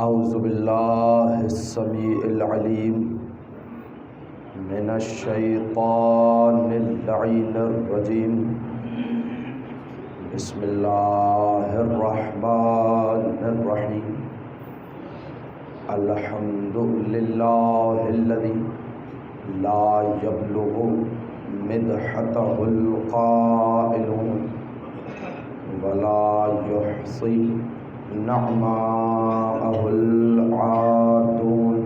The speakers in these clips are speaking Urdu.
اعوذ باللہ السمیع العلیم من الشیطان اللعین الرجیم بسم اللہ الرحمن الرحیم الحمد للہ الذی لا یبلغ مدحتہ القائلون ولا یحصی نعماءه العادون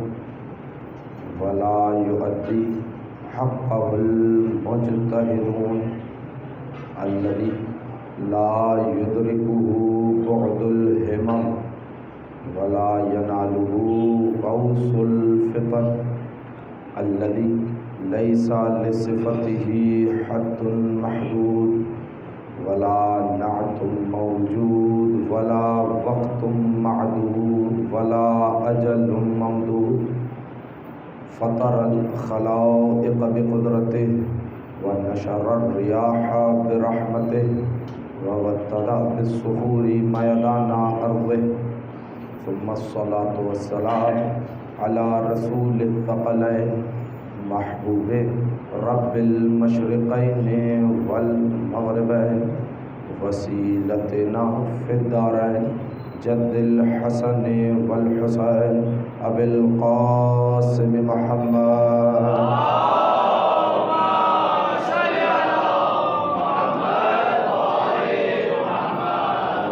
ولا يؤدي حقه المجتهدون الذي لا يدركه بعد الهمم ولا يناله غوث الفطن الذي ليس لصفته حد محدود ولا نعت موجود ولا وقت معدود ولا أجل ممدود فطر الخلائق بقدرته ونشر الرياح برحمته ووتد بالصخور ميدان أرضه ثم الصلاة والسلام على رسول الثقلين محبوب رب المشرقين والمغربين وسيلتنا في الدارين جد الحسن والحسين أبي القاسم محمد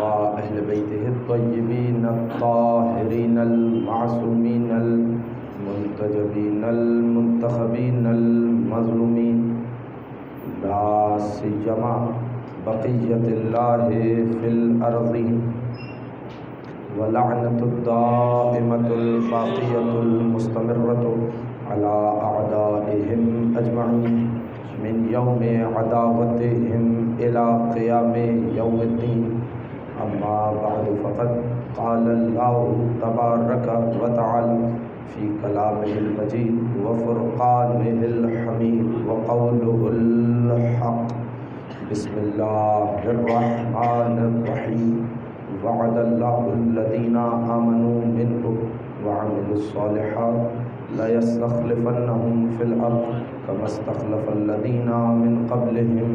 وأهل بيته الطيبين الطاهرين المعصومين المنتجبين المنتخبين المظلومين لا سيما بقية الله في الأرضين ولعنة الدائمة الباقية المستمرة على أعدائهم أجمعين من يوم عداوتهم إلى قيام يوم الدين أما بعد فقد قال الله تبارك وتعالى في كلامه المجيد وفرقانه الحميد وقوله الحق بسم الله الرحمن الرحيم وعد الله الذين آمنوا منكم وعملوا الصالحات ليستخلفنهم في الأرض كما استخلف الذين من قبلهم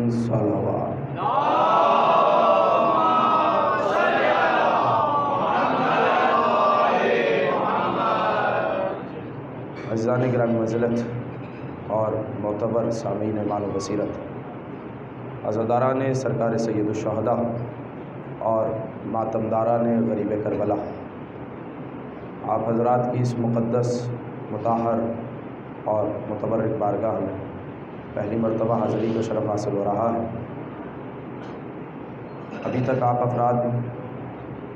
صلوات عزیزان گرامی منزلت اور معتبر سامعین مال و بصیرت، عزاداران سرکار سید الشہداء اور ماتمداران غریب کربلا، آپ حضرات کی اس مقدس مطہر اور متبرک بارگاہ میں پہلی مرتبہ حاضری کا شرف حاصل ہو رہا ہے۔ ابھی تک آپ افراد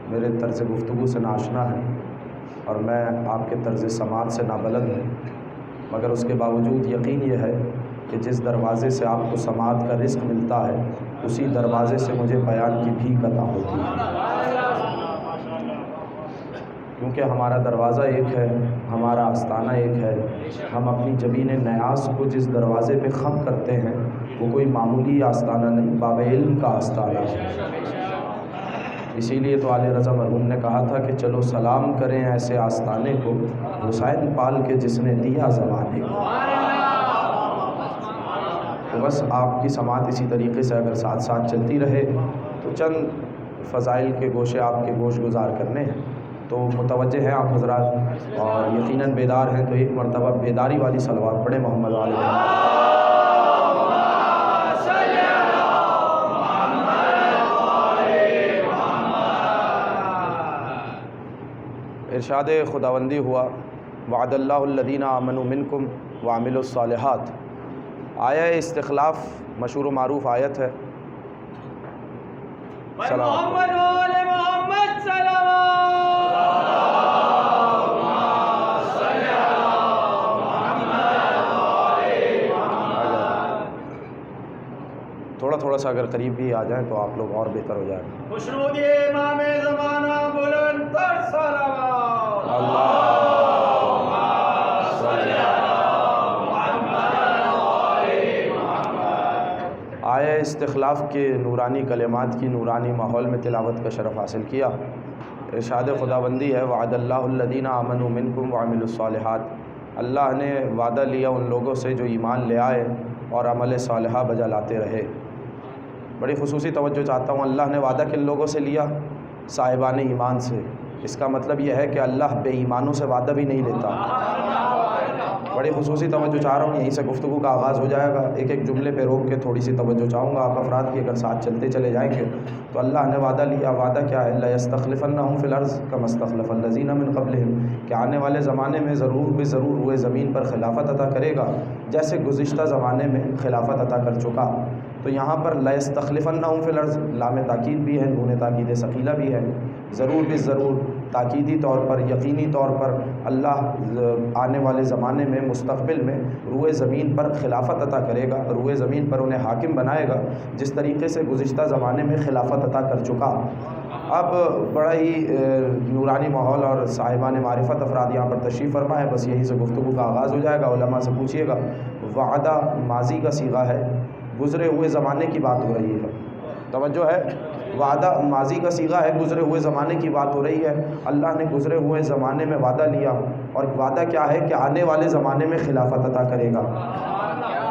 میرے طرز گفتگو سے ناآشنا ہیں اور میں آپ کے طرز سماعت سے نابلد ہوں، مگر اس کے باوجود یقین یہ ہے کہ جس دروازے سے آپ کو سماعت کا رزق ملتا ہے اسی دروازے سے مجھے بیان کی بھیک عطا ہوتی ہے، کیونکہ ہمارا دروازہ ایک ہے، ہمارا آستانہ ایک ہے۔ ہم اپنی جبین نیاز کو جس دروازے پہ خم کرتے ہیں وہ کوئی معمولی آستانہ نہیں، باب علم کا آستانہ ہے۔ اسی لیے تو آل رضا مرحوم نے کہا تھا کہ چلو سلام کریں ایسے آستانے کو حسین پال کے جس نے دیا زمانے کو۔ تو بس آپ کی سماعت اسی طریقے سے اگر ساتھ ساتھ چلتی رہے تو چند فضائل کے گوشے آپ کے گوش گزار کرنے ہیں، تو متوجہ ہیں آپ حضرات اور یقیناً بیدار ہیں تو ایک مرتبہ بیداری والی صلوات پڑھیں محمد علیہ وسلم۔ ارشاد خداوندی ہوا وعد اللہ الذین آمنوا منکم وعملوا الصالحات۔ آیہ استخلاف مشہور و معروف آیت ہے۔ محمد آل محمد تھوڑا سا اگر قریب بھی آ جائیں تو آپ لوگ اور بہتر ہو جائیں۔ خوشنود امام زمانہ بلند تر صلوات اللہم صلی علی محمد آیہ استخلاف کے نورانی کلمات کی نورانی ماحول میں تلاوت کا شرف حاصل کیا۔ ارشاد خداوندی ہے وعد اللہ الذین آمنوا منکم وعملوا الصالحات، اللہ نے وعدہ لیا ان لوگوں سے جو ایمان لے آئے اور عمل صالحہ بجا لاتے رہے۔ بڑی خصوصی توجہ چاہتا ہوں، اللہ نے وعدہ کن لوگوں سے لیا؟ صاحبان ایمان سے۔ اس کا مطلب یہ ہے کہ اللہ بے ایمانوں سے وعدہ بھی نہیں لیتا۔ بڑی خصوصی توجہ چاہ رہا ہوں، یہیں سے گفتگو کا آغاز ہو جائے گا۔ ایک ایک جملے پہ روک کے تھوڑی سی توجہ چاہوں گا آپ افراد کی، اگر ساتھ چلتے چلے جائیں گے تو اللہ نے وعدہ لیا۔ وعدہ کیا ہے؟ لَيَسْتَخْلِفَنَّهُمْ فِي الْأَرْضِ كَمَا اسْتَخْلَفَ الَّذِينَ مِنْ قَبْلِهِمْ، کہ آنے والے زمانے میں ضرور بے ضرور وہ زمین پر خلافت عطا کرے گا جیسے گزشتہ زمانے میں خلافت عطا کر چکا۔ تو یہاں پر لَيَسْتَخْلِفَنَّهُمْ فِي الْأَرْضِ لام تاکید بھی ہے، نون تاکید ثقیلہ بھی ہے۔ ضرور بے ضرور تاکیدی طور پر، یقینی طور پر اللہ آنے والے زمانے میں، مستقبل میں روئے زمین پر خلافت عطا کرے گا، روئے زمین پر انہیں حاکم بنائے گا جس طریقے سے گزشتہ زمانے میں خلافت عطا کر چکا۔ اب بڑا ہی نورانی ماحول اور صاحبان معرفت افراد یہاں پر تشریف فرما ہے، بس یہیں سے گفتگو کا آغاز ہو جائے گا۔ علماء سے پوچھیے گا، وعدہ ماضی کا صیغہ ہے، گزرے ہوئے زمانے کی بات ہو رہی ہے۔ توجہ ہے، وعدہ ماضی کا صیغہ ہے، گزرے ہوئے زمانے کی بات ہو رہی ہے۔ اللہ نے گزرے ہوئے زمانے میں وعدہ لیا، اور وعدہ کیا ہے کہ آنے والے زمانے میں خلافت عطا کرے گا۔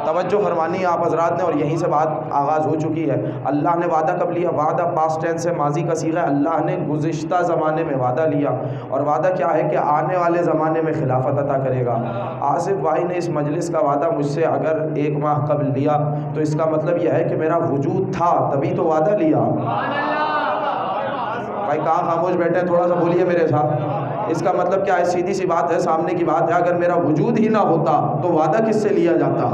توجہ فرمانی ہے آپ حضرات نے، اور یہیں سے بات آغاز ہو چکی ہے۔ اللہ نے وعدہ کب لیا؟ وعدہ پاسٹ ٹینس ہے، ماضی کا صیغہ ہے۔ اللہ نے گزشتہ زمانے میں وعدہ لیا، اور وعدہ کیا ہے کہ آنے والے زمانے میں خلافت عطا کرے گا۔ آصف بھائی نے اس مجلس کا وعدہ مجھ سے اگر 1 ماہ قبل لیا تو اس کا مطلب یہ ہے کہ میرا وجود تھا، تبھی تو وعدہ لیا۔ بھائی کہاں خاموش بیٹھے ہیں؟ تھوڑا سا بولیے میرے ساتھ۔ اس کا مطلب کیا ہے؟ سیدھی سی بات ہے، سامنے کی بات ہے، اگر میرا وجود ہی نہ ہوتا تو وعدہ کس سے لیا جاتا؟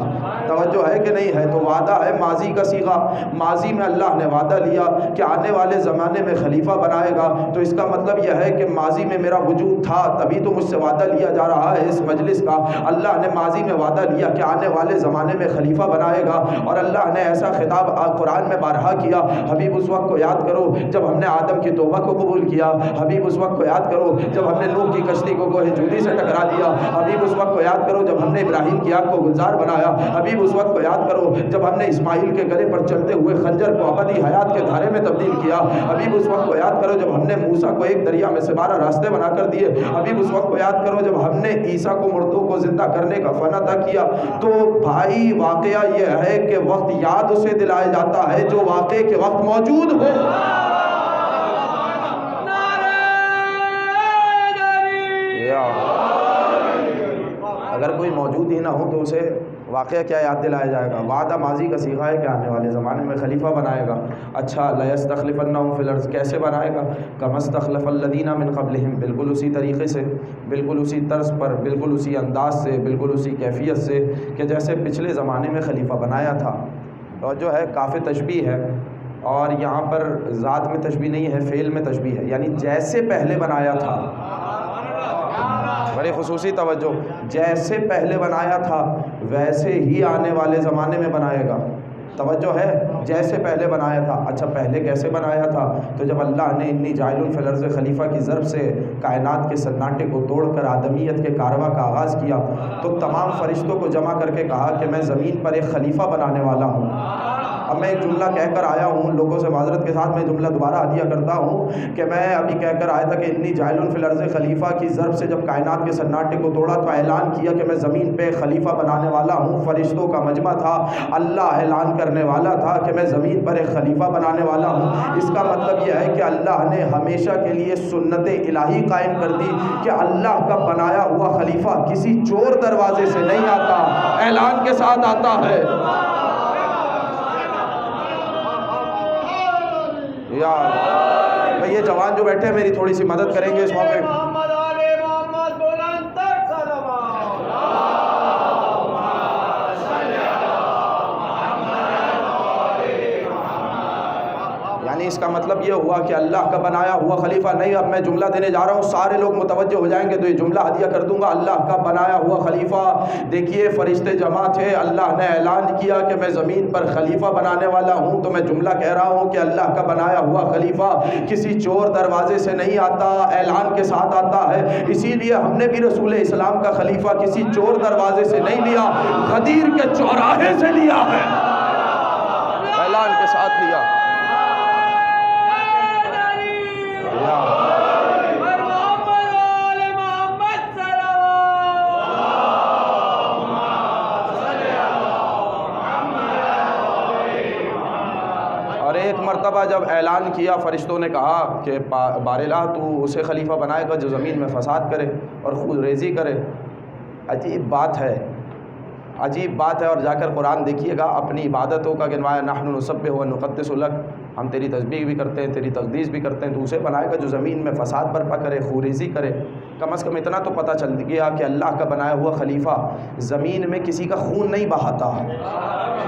توجہ ہے کہ نہیں ہے؟ تو وعدہ ہے ماضی کا صیغہ، ماضی میں اللہ نے وعدہ لیا کہ آنے والے زمانے میں خلیفہ بنائے گا، تو اس کا مطلب یہ ہے کہ ماضی میں میرا وجود تھا، تبھی تو مجھ سے وعدہ لیا جا رہا ہے اس مجلس کا۔ اللہ نے ماضی میں وعدہ لیا کہ آنے والے زمانے میں خلیفہ بنائے گا، اور اللہ نے ایسا خطاب قرآن میں بارہا کیا۔ حبیب اس وقت کو یاد کرو جب ہم نے آدم کی توبہ کو قبول کیا، حبیب اس وقت کو یاد کرو جب ہم نے نوح کی کشتی کو کوہ جودی سے ٹکرا دیا، حبیب اس وقت کو یاد کرو جب ہم نے ابراہیم کی آگ کو گلزار بنایا، حبیب اس وقت کو یاد کرو جب ہم نے اسماعیل کے گلے پر چلتے ہوئے خنجر کو ابدی حیات کے دھارے میں تبدیل کیا، حبیب اس وقت کو یاد کرو جب ہم نے موسیٰ کو ایک دریا میں سے 12 راستے بنا کر دیے، حبیب اس وقت کو یاد کرو جب ہم نے عیسیٰ کو مردوں کو زندہ کرنے کا فن عطا کیا۔ تو بھائی واقعہ یہ ہے کہ وقت یاد اسے دلایا جاتا ہے جو واقعے کے وقت موجود ہو۔ اگر کوئی موجود ہی نہ ہو تو اسے واقعہ کیا یاد دلایا جائے گا؟ وعدہ ماضی کا صیغہ ہے کہ آنے والے زمانے میں خلیفہ بنائے گا۔ اچھا، لَيَسْتَخْلِفَنَّهُمْ فِي الْأَرْضِ کیسے بنائے گا؟ كَمَا اسْتَخْلَفَ الَّذِينَ مِنْ قَبْلِهِمْ، بالکل اسی طریقے سے، بالکل اسی طرز پر، بالکل اسی انداز سے، بالکل اسی کیفیت سے کہ جیسے پچھلے زمانے میں خلیفہ بنایا تھا۔ اور جو ہے کاف تشبیہ ہے، اور یہاں پر ذات میں تشبیہ نہیں ہے، فعل میں تشبیہ ہے، یعنی جیسے پہلے بنایا تھا۔ بڑے خصوصی توجہ، جیسے پہلے بنایا تھا ویسے ہی آنے والے زمانے میں بنائے گا۔ توجہ ہے، جیسے پہلے بنایا تھا۔ اچھا پہلے کیسے بنایا تھا؟ تو جب اللہ نے انی جاعل فی الارض خلیفہ کی ضرب سے کائنات کے سناٹے کو توڑ کر آدمیت کے کارواں کا آغاز کیا تو تمام فرشتوں کو جمع کر کے کہا کہ میں زمین پر ایک خلیفہ بنانے والا ہوں۔ اب میں ایک جملہ کہہ کر آیا ہوں، لوگوں سے معذرت کے ساتھ میں جملہ دوبارہ عطیہ کرتا ہوں کہ میں ابھی کہہ کر آیا تھا کہ انی جاعل فی الارض خلیفہ کی ضرب سے جب کائنات کے سناٹے کو توڑا تو اعلان کیا کہ میں زمین پہ خلیفہ بنانے والا ہوں۔ فرشتوں کا مجمع تھا، اللہ اعلان کرنے والا تھا کہ میں زمین پر ایک خلیفہ بنانے والا ہوں۔ اس کا مطلب یہ ہے کہ اللہ نے ہمیشہ کے لیے سنت الہی قائم کر دی کہ اللہ کا بنایا ہوا خلیفہ کسی چور دروازے سے نہیں آتا، اعلان کے ساتھ آتا ہے۔ یہ جوان جو بیٹھے ہیں میری تھوڑی سی مدد کریں گے اس موقع پہ۔ یعنی اس کا مطلب یہ ہوا کہ اللہ کا بنایا ہوا خلیفہ نہیں۔ اب میں جملہ دینے جا رہا ہوں، سارے لوگ متوجہ ہو جائیں گے تو یہ جملہ ہدیہ کر دوں گا۔ اللہ کا بنایا ہوا خلیفہ، دیکھیے فرشتے جمع تھے، اللہ نے اعلان کیا کہ میں زمین پر خلیفہ بنانے والا ہوں، تو میں جملہ کہہ رہا ہوں کہ اللہ کا بنایا ہوا خلیفہ کسی چور دروازے سے نہیں آتا، اعلان کے ساتھ آتا ہے۔ اسی لیے ہم نے بھی رسول اسلام کا خلیفہ کسی چور دروازے سے نہیں لیا، غدیر کے چوراہے سے لیا ہے۔ اعلان کے ساتھ لیا۔ اور ایک مرتبہ جب اعلان کیا، فرشتوں نے کہا کہ بارالہ تو اسے خلیفہ بنائے گا جو زمین میں فساد کرے اور خون ریزی کرے۔ عجیب بات ہے، عجیب بات ہے۔ اور جا کر قرآن دیکھیے گا، اپنی عبادتوں کا گنوایا، نحن نسبح و نقدس لک، ہم تیری تسبیح بھی کرتے ہیں، تیری تقدیس بھی کرتے ہیں، تو اسے بنائے گا جو زمین میں فساد برپا کرے، خوریزی کرے۔ کم از کم اتنا تو پتہ چل گیا کہ اللہ کا بنایا ہوا خلیفہ زمین میں کسی کا خون نہیں بہاتا۔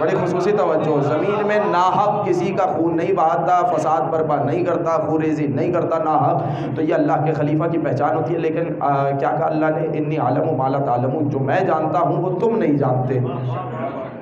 بڑی خصوصی توجہ، زمین میں ناحق کسی کا خون نہیں بہاتا، فساد برپا نہیں کرتا، خوریزی نہیں کرتا ناحق، تو یہ اللہ کے خلیفہ کی پہچان ہوتی ہے۔ لیکن کیا کہا اللہ نے؟ انی عالم ما لا تعلمون، جو میں جانتا ہوں وہ تم نہیں جانتے۔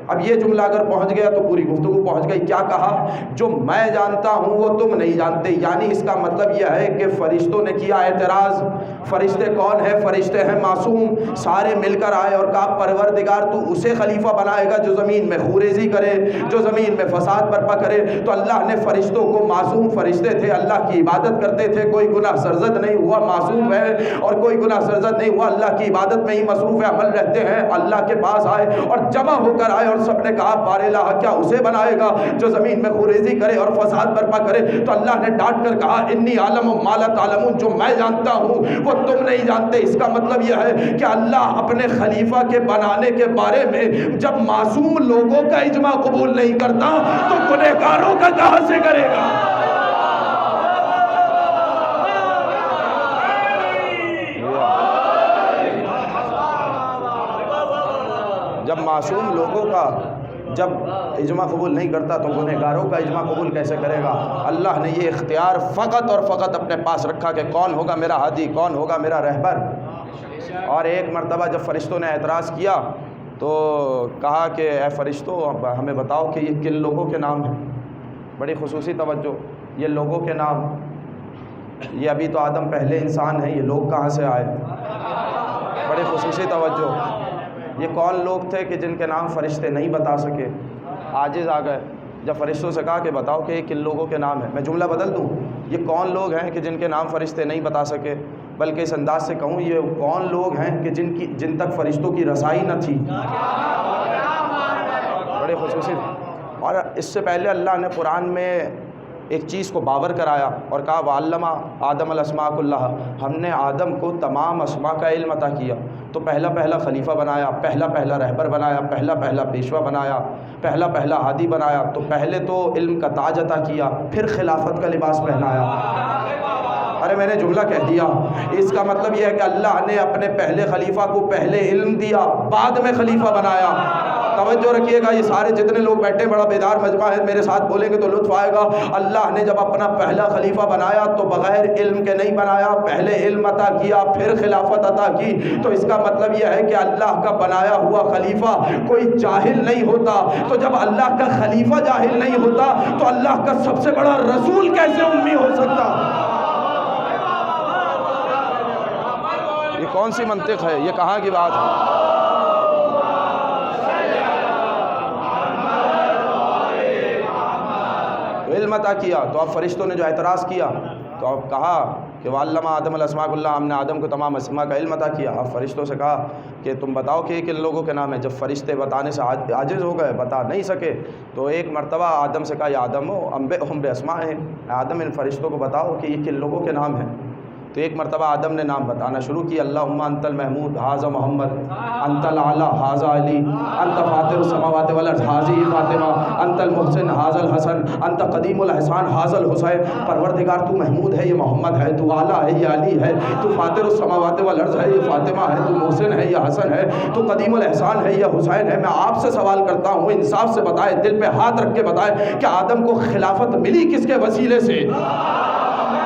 اب یہ جملہ اگر پہنچ گیا تو پوری گفتگو پہنچ گئی۔ کیا کہا؟ جو میں جانتا ہوں وہ تم نہیں جانتے، یعنی اس کا مطلب یہ ہے کہ فرشتوں نے کیا اعتراض۔ فرشتے کون ہیں؟ فرشتے ہیں معصوم، سارے مل کر آئے اور کہا پروردگار تو اسے خلیفہ بنائے گا جو زمین میں خوریزی کرے، جو زمین میں فساد برپا کرے۔ تو اللہ نے فرشتوں کو، معصوم فرشتے تھے، اللہ کی عبادت کرتے تھے، کوئی گناہ سرزد نہیں ہوا، معصوم ہے اور کوئی گناہ سرزد نہیں ہوا، اللہ کی عبادت میں ہی مصروف عمل رہتے ہیں، اللہ کے پاس آئے اور جمع ہو کر آئے اور سب نے کہا بارالہ کیا اسے بنائے گا جو زمین میں خوریزی کرے اور فساد برپا کرے؟ تو اللہ نے ڈانٹ کر کہا انی عالم ما لا تعلمون، جو میں جانتا ہوں وہ تم نہیں جانتے۔ اس کا مطلب یہ ہے کہ اللہ اپنے خلیفہ کے بنانے کے بارے میں جب معصوم لوگوں کا اجماع قبول نہیں کرتا تو گنہگاروں کا کہاں سے کرے گا؟ جب معصوم لوگوں کا جب اجماع قبول نہیں کرتا تو گنہگاروں کا اجماع قبول کیسے کرے گا؟ اللہ نے یہ اختیار فقط اور فقط اپنے پاس رکھا کہ کون ہوگا میرا ہادی، کون ہوگا میرا رہبر۔ اور ایک مرتبہ جب فرشتوں نے اعتراض کیا تو کہا کہ اے فرشتوں ہمیں بتاؤ کہ یہ کن لوگوں کے نام ہیں۔ بڑی خصوصی توجہ، یہ لوگوں کے نام، یہ ابھی تو آدم پہلے انسان ہیں، یہ لوگ کہاں سے آئے؟ بڑی خصوصی توجہ، یہ کون لوگ تھے کہ جن کے نام فرشتے نہیں بتا سکے؟ عاجز آ گئے جب فرشتوں سے کہا کہ بتاؤ کہ یہ کن لوگوں کے نام ہیں۔ میں جملہ بدل دوں، یہ کون لوگ ہیں کہ جن کے نام فرشتے نہیں بتا سکے؟ بلکہ اس انداز سے کہوں، یہ کون لوگ ہیں کہ جن تک فرشتوں کی رسائی نہ تھی؟ بڑے خصوصی۔ اور اس سے پہلے اللہ نے قرآن میں ایک چیز کو باور کرایا اور کہا وَعَلَّمَ آدَمَ الْأَسْمَاءَ كُلَّهَا، ہم نے آدم کو تمام اسماء کا علم عطا کیا۔ تو پہلا خلیفہ بنایا، پہلا رہبر بنایا، پہلا پیشوا بنایا، پہلا ہادی بنایا۔ تو پہلے تو علم کا تاج عطا کیا، پھر خلافت کا لباس پہنایا۔ ارے میں نے جملہ کہہ دیا، اس کا مطلب یہ ہے کہ اللہ نے اپنے پہلے خلیفہ کو پہلے علم دیا، بعد میں خلیفہ بنایا۔ توجہ رکھیے گا، یہ سارے جتنے لوگ بیٹھے بڑا بیدار مجمع ہے، میرے ساتھ بولیں گے تو لطف آئے گا۔ اللہ نے جب اپنا پہلا خلیفہ بنایا تو بغیر علم کے نہیں بنایا، پہلے علم عطا کیا پھر خلافت عطا کی۔ تو اس کا مطلب یہ ہے کہ اللہ کا بنایا ہوا خلیفہ کوئی جاہل نہیں ہوتا۔ تو جب اللہ کا خلیفہ جاہل نہیں ہوتا تو اللہ کا سب سے بڑا رسول کیسے امی ہو سکتا؟ یہ کون سی منطق ہے؟ یہ کہاں کی بات ہے؟ علم عطا کیا تو اب فرشتوں نے جو اعتراض کیا تو اب کہا کہ وَعَلَّمَ آدَمَ الْأَسْمَاءَ كُلَّهَا، ہم نے آدم کو تمام اسماء کا علم عطا کیا۔ اب فرشتوں سے کہا کہ تم بتاؤ کہ کن لوگوں کے نام ہیں۔ جب فرشتے بتانے سے عاجز ہو گئے، بتا نہیں سکے، تو ایک مرتبہ آدم سے کہا یا آدم انبئہم باسمائہم، آدم ان فرشتوں کو بتاؤ کہ یہ کن لوگوں کے نام ہیں۔ تو ایک مرتبہ آدم نے نام بتانا شروع کیا، اللہم انت المحمود ھذا محمد، انت الاعلی ھذا علی، انت فاطر السماوات والارض ھذہ فاطمہ، انت المحسن ھذا الحسن، انت قدیم الاحسان ھذا الحسین۔ پروردگار تو محمود ہے، یہ محمد ہے، تو اعلیٰ ہے، یہ علی ہے، تو فاطر السماوات والارض ہے، یہ فاطمہ ہے، تو محسن ہے، یہ حسن ہے، تو قدیم الاحسان ہے، یہ حسین ہے۔ میں آپ سے سوال کرتا ہوں، انصاف سے بتائے، دل پہ ہاتھ رکھ کے بتائے کہ آدم کو خلافت ملی کس کے وسیلے سے؟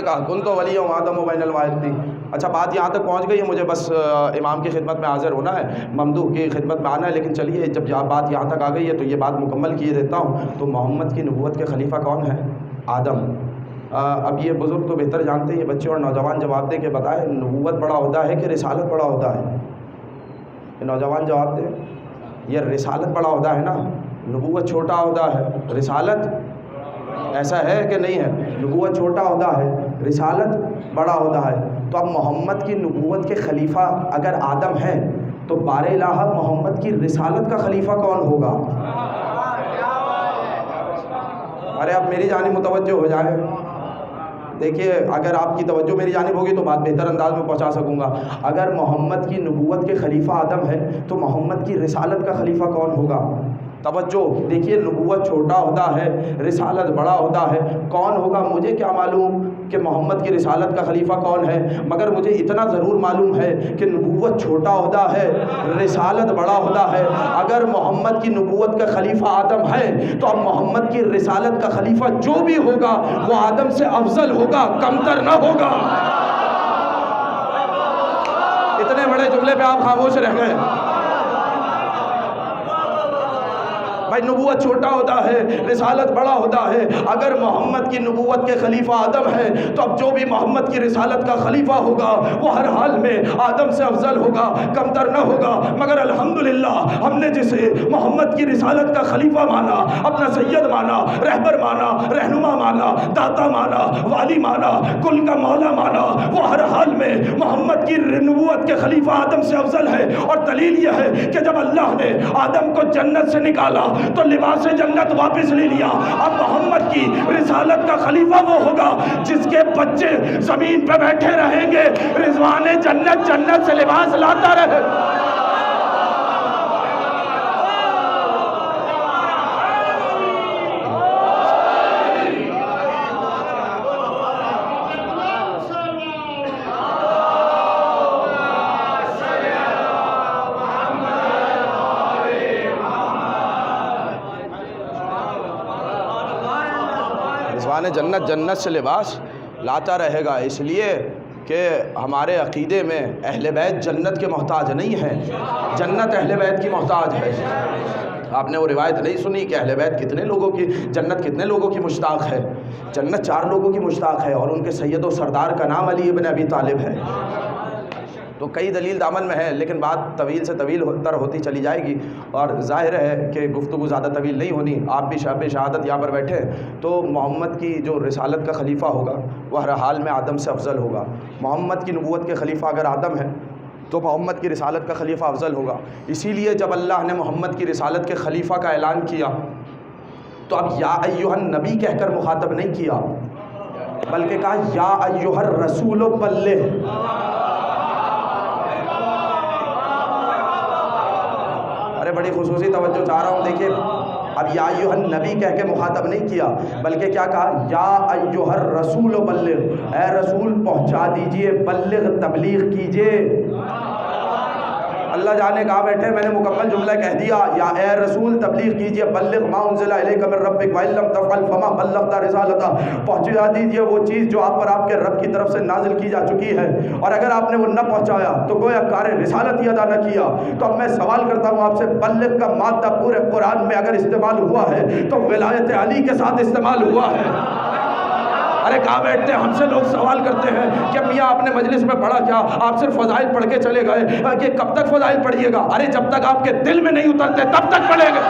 نے کہا کن تو ولی آدم و بین الوالدین. اچھا بات یہاں تک پہنچ گئی ہے, مجھے بس امام کی خدمت میں حاضر ہونا ہے, ممدوح کی خدمت میں آنا ہے. لیکن چلیے جب بات یہاں تک آ گئی ہے تو یہ بات مکمل کیے دیتا ہوں. تو محمد کی نبوت کے خلیفہ کون ہے؟ آدم. اب یہ بزرگ تو بہتر جانتے ہیں, یہ بچے اور نوجوان جواب دیں کہ بتائیں نبوت بڑا عہدہ ہے کہ رسالت بڑا عہدہ ہے؟ یہ نوجوان جواب دیں. یہ رسالت بڑا عہدہ ہے نا, نبوت چھوٹا عہدہ ہے. رسالت ایسا ہے کہ نہیں ہے؟ نبوت چھوٹا عہدہ ہے, رسالت بڑا عہدہ ہے. تو اب محمد کی نبوت کے خلیفہ اگر آدم ہے تو بار الہ محمد کی رسالت کا خلیفہ کون ہوگا؟ ارے اب میری جانب متوجہ ہو جائے. دیکھیے اگر آپ کی توجہ میری جانب ہوگی تو بات بہتر انداز میں پہنچا سکوں گا. اگر محمد کی نبوت کے خلیفہ آدم ہے تو محمد کی رسالت کا خلیفہ کون ہوگا؟ توجہ دیکھیے, نبوت چھوٹا عہدہ ہے, رسالت بڑا عہدہ ہے. کون ہوگا مجھے کیا معلوم کہ محمد کی رسالت کا خلیفہ کون ہے, مگر مجھے اتنا ضرور معلوم ہے کہ نبوت چھوٹا عہدہ ہے, رسالت بڑا عہدہ ہے. اگر محمد کی نبوت کا خلیفہ آدم ہے تو اب محمد کی رسالت کا خلیفہ جو بھی ہوگا وہ آدم سے افضل ہوگا, کمتر نہ ہوگا. اتنے بڑے جملے پہ آپ خاموش رہ گئے. بھائی نبوت چھوٹا ہوتا ہے, رسالت بڑا ہوتا ہے. اگر محمد کی نبوت کے خلیفہ آدم ہے تو اب جو بھی محمد کی رسالت کا خلیفہ ہوگا وہ ہر حال میں آدم سے افضل ہوگا, کمتر نہ ہوگا. مگر الحمدللہ ہم نے جسے محمد کی رسالت کا خلیفہ مانا, اپنا سید مانا, رہبر مانا, رہنما مانا, داتا مانا, والی مانا, کل کا مولا مانا, وہ ہر حال میں محمد کی نبوت کے خلیفہ آدم سے افضل ہے. اور دلیل یہ ہے کہ جب اللہ نے آدم کو جنت سے نکالا تو لباس جنت واپس لے لیا. اب محمد کی رسالت کا خلیفہ وہ ہوگا جس کے بچے زمین پہ بیٹھے رہیں گے, رضوان جنت جنت سے لباس لاتا رہے. رضوان جنت جنت سے لباس لاتا رہے گا, اس لیے کہ ہمارے عقیدے میں اہل بیت جنت کے محتاج نہیں ہیں, جنت اہل بیت کی محتاج ہے. آپ نے وہ روایت نہیں سنی کہ اہل بیت کتنے لوگوں کی جنت کتنے لوگوں کی مشتاق ہے؟ جنت 4 لوگوں کی مشتاق ہے, اور ان کے سید و سردار کا نام علی ابن ابی طالب ہے. تو کئی دلیل دامن میں ہے, لیکن بات طویل سے طویل تر ہوتی چلی جائے گی, اور ظاہر ہے کہ گفتگو زیادہ طویل نہیں ہونی. آپ بھی شاب شہادت یہاں پر بیٹھے, تو محمد کی جو رسالت کا خلیفہ ہوگا وہ ہر حال میں آدم سے افضل ہوگا. محمد کی نبوت کے خلیفہ اگر آدم ہے تو محمد کی رسالت کا خلیفہ افضل ہوگا. اسی لیے جب اللہ نے محمد کی رسالت کے خلیفہ کا اعلان کیا تو اب یا ایھا النبی کہہ کر مخاطب نہیں کیا, بلکہ کہا یا ایھا الرسول بلغ. ارے بڑی خصوصی توجہ چاہ رہا ہوں. دیکھیے اب یا ایھا النبی کہہ کے مخاطب نہیں کیا, بلکہ کیا کہا یا ایھا الرسول بلغ, اے رسول پہنچا دیجئے, بلغ تبلیغ کیجئے. اللہ جانے کہاں بیٹھے, میں نے مکمل جملہ کہہ دیا, یا اے رسول تبلیغ کیجئے, بلغ ما انزل الیک من ربک وان لم تفعل فما بلغت رسالتہ. پہنچا دیجئے وہ چیز جو آپ پر آپ کے رب کی طرف سے نازل کی جا چکی ہے, اور اگر آپ نے وہ نہ پہنچایا تو گویا کار رسالت ہی ادا نہ کیا. تو اب میں سوال کرتا ہوں آپ سے, بلغ کا مادہ پورے قرآن میں اگر استعمال ہوا ہے تو ولایت علی کے ساتھ استعمال ہوا ہے. ارے کہاں بیٹھتے ہیں, ہم سے لوگ سوال کرتے ہیں کہ میاں آپ نے مجلس میں پڑھا کیا, آپ صرف فضائل پڑھ کے چلے گئے, کہ کب تک فضائل پڑھیے گا؟ ارے جب تک آپ کے دل میں نہیں اترتے تب تک پڑھیں گے.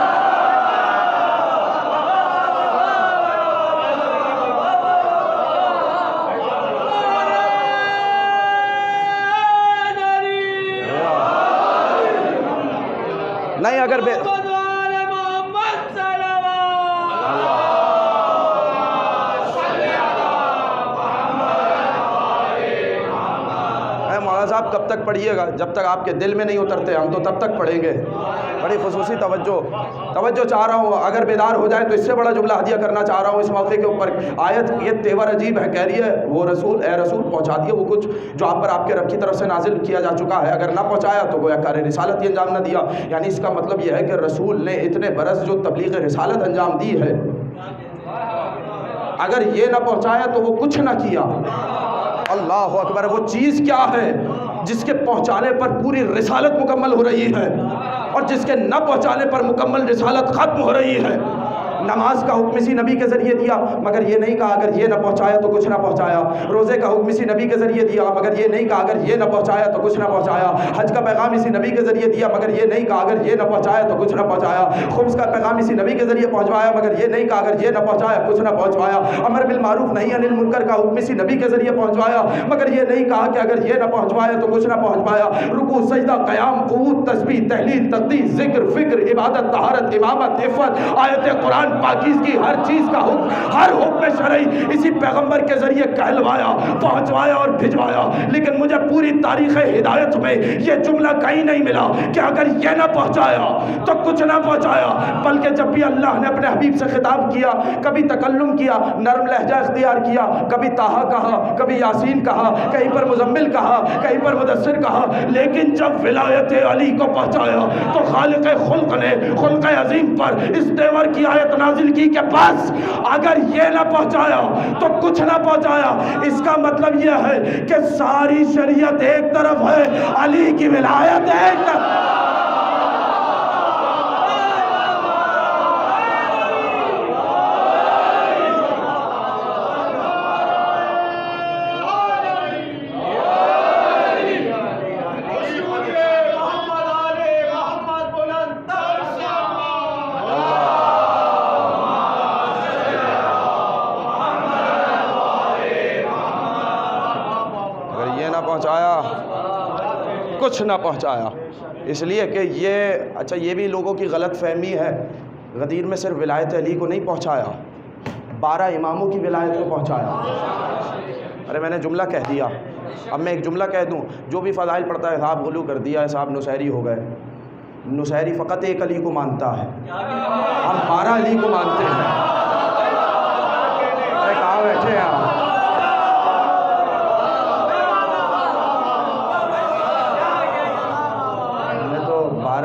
نہیں اگر مولانا صاحب کب تک پڑھیے گا؟ جب تک آپ کے دل میں نہیں اترتے, ہم تو تب تک پڑھیں گے. بڑی خصوصی توجہ چاہ رہا ہوں, اگر بیدار ہو جائے تو اس سے بڑا جملہ ہدیہ کرنا چاہ رہا ہوں اس موقع کے اوپر. آیت یہ تیور عجیب ہے, کہہ رہی ہے وہ رسول, اے رسول پہنچا دیے وہ کچھ جو آپ پر آپ کے رب کی طرف سے نازل کیا جا چکا ہے. اگر نہ پہنچایا تو گویا کار رسالت ہی انجام نہ دیا. یعنی اس کا مطلب یہ ہے کہ رسول نے اتنے برس جو تبلیغ رسالت انجام دی ہے, اگر یہ نہ پہنچایا تو وہ کچھ نہ کیا۔ اللہ اکبر۔ وہ چیز کیا ہے جس کے پہنچانے پر پوری رسالت مکمل ہو رہی ہے اور جس کے نہ پہنچانے پر مکمل رسالت ختم ہو رہی ہے؟ نماز کا حکم اسی نبی کے ذریعے دیا مگر یہ نہیں کہا اگر یہ نہ پہنچایا تو کچھ نہ پہنچایا۔ روزے کا حکم اسی نبی کے ذریعے دیا مگر یہ نہیں کہا اگر یہ نہ پہنچایا تو کچھ نہ پہنچایا۔ حج کا پیغام اسی نبی کے ذریعے دیا مگر یہ نہیں کہا اگر یہ نہ پہنچایا تو کچھ نہ پہنچایا۔ خمس کا پیغام اسی نبی کے ذریعے پہنچوایا مگر یہ نہیں کہا اگر یہ نہ پہنچایا کچھ نہ پہنچوایا۔ امر بالمعروف نہی عن المنکر کا حکم اسی نبی کے ذریعے پہنچوایا مگر یہ نہیں کہا کہ اگر یہ نہ پہنچوایا تو کچھ نہ پہنچوایا۔ رکوع، سجدہ، قیام، قعود، تسبیح، تحلیل، تقدیس، ذکر، فکر، عبادت، طہارت، امامت، عفت، آیت قرآن، پاکیزگی، ہر چیز کا حکم، ہر حکم شرعی اسی پیغمبر کے ذریعے کہلوایا، پہنچوایا اور بھجوایا۔ لیکن مجھے پوری تاریخ ہدایت میں یہ جملہ کہیں نہیں ملا کہ اگر یہ نہ پہنچایا تو کچھ نہ پہنچایا، بلکہ جب بھی اللہ نے اپنے حبیب سے خطاب کیا کبھی تکلم کیا، نرم لہجہ اختیار کیا، کبھی طٰہٰ کہا، کبھی یاسین کہا، کہیں پر مزمل کہا، کہیں پر مدثر کہا، لیکن جب ولایت علی کو پہنچایا تو خالق خلق نے خلق عظیم پر اس تیور کی آیت نازل کی کہ بس اگر یہ نہ پہنچایا تو کچھ نہ پہنچایا۔ اس کا مطلب یہ ہے کہ ساری شریعت ایک طرف ہے، علی کی ولایت ایک طرف۔ کچھ نہ پہنچایا۔ اس لیے کہ یہ بھی لوگوں کی غلط فہمی ہے، غدیر میں صرف ولایت علی کو نہیں پہنچایا، 12 اماموں کی ولایت کو پہنچایا۔ ارے میں نے جملہ کہہ دیا، اب میں ایک جملہ کہہ دوں، جو بھی فضائل پڑھتا ہے صاحب غلو کر دیا ہے، صاحب نصیری ہو گئے۔ نصیری فقط ایک علی کو مانتا ہے، ہم 12 علی کو مانتے ہیں۔ ارے کہاں بیٹھے ہیں آپ؟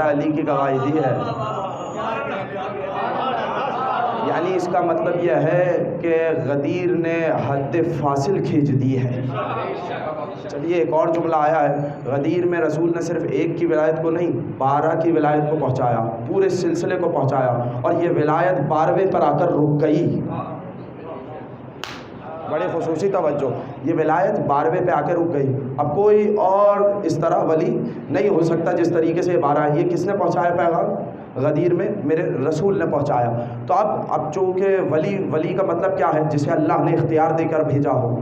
علی کی گواہی دی ہے، یعنی اس کا مطلب یہ ہے کہ غدیر نے حد فاصل کھینچ دی ہے۔ چلیے ایک اور جملہ آیا ہے، غدیر میں رسول نے صرف ایک کی ولایت کو نہیں 12 کی ولایت کو پہنچایا، پورے سلسلے کو پہنچایا، اور یہ ولایت 12ویں پر آ کر رک گئی۔ بڑے خصوصی توجہ، یہ ولایت 12ویں پہ آ کے رک گئی۔ اب کوئی اور اس طرح ولی نہیں ہو سکتا جس طریقے سے یہ 12 ہے۔ یہ کس نے پہنچایا پیغام؟ غدیر میں میرے رسول نے پہنچایا۔ تو اب چونکہ ولی کا مطلب کیا ہے؟ جسے اللہ نے اختیار دے کر بھیجا ہو۔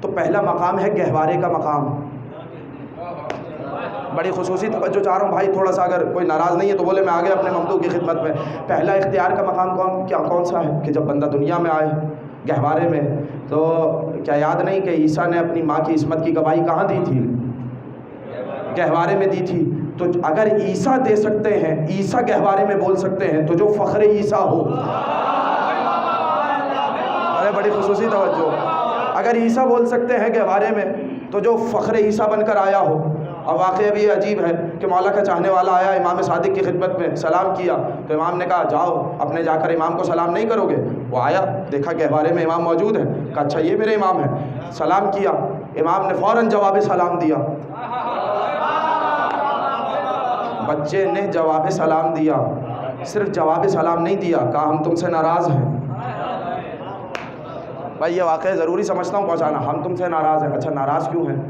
تو پہلا مقام ہے گہوارے کا مقام۔ بڑی خصوصی توجہ چاہ رہا ہوں بھائی، تھوڑا سا اگر کوئی ناراض نہیں ہے تو بولے میں آگے اپنے ممدوح کی خدمت میں۔ پہلا اختیار کا مقام کون سا ہے؟ کہ جب بندہ دنیا میں آئے گہوارے میں، تو کیا یاد نہیں کہ عیسیٰ نے اپنی ماں کی عصمت کی گواہی کہاں دی تھی؟ گہوارے میں دی تھی۔ تو اگر عیسیٰ دے سکتے ہیں، عیسیٰ گہوارے میں بول سکتے ہیں، تو جو فخر عیسیٰ ہو، ارے بڑی خصوصی توجہ، اگر عیسیٰ بول سکتے ہیں گہوارے میں تو جو فخر عیسیٰ بن کر آیا ہو۔ اور واقعہ بھی عجیب ہے کہ مولا کا چاہنے والا آیا امام صادق کی خدمت میں، سلام کیا تو امام نے کہا جاؤ اپنے جا کر امام کو سلام نہیں کرو گے؟ وہ آیا، دیکھا گہوارے میں امام موجود ہے، کہا اچھا یہ میرے امام ہے، سلام کیا، امام نے فوراً جواب سلام دیا۔ بچے نے جواب سلام دیا، صرف جواب سلام نہیں دیا، کہا ہم تم سے ناراض ہیں۔ بھائی یہ واقعہ ضروری سمجھتا ہوں پہنچانا، ہم تم سے ناراض ہیں۔ اچھا ناراض کیوں ہیں؟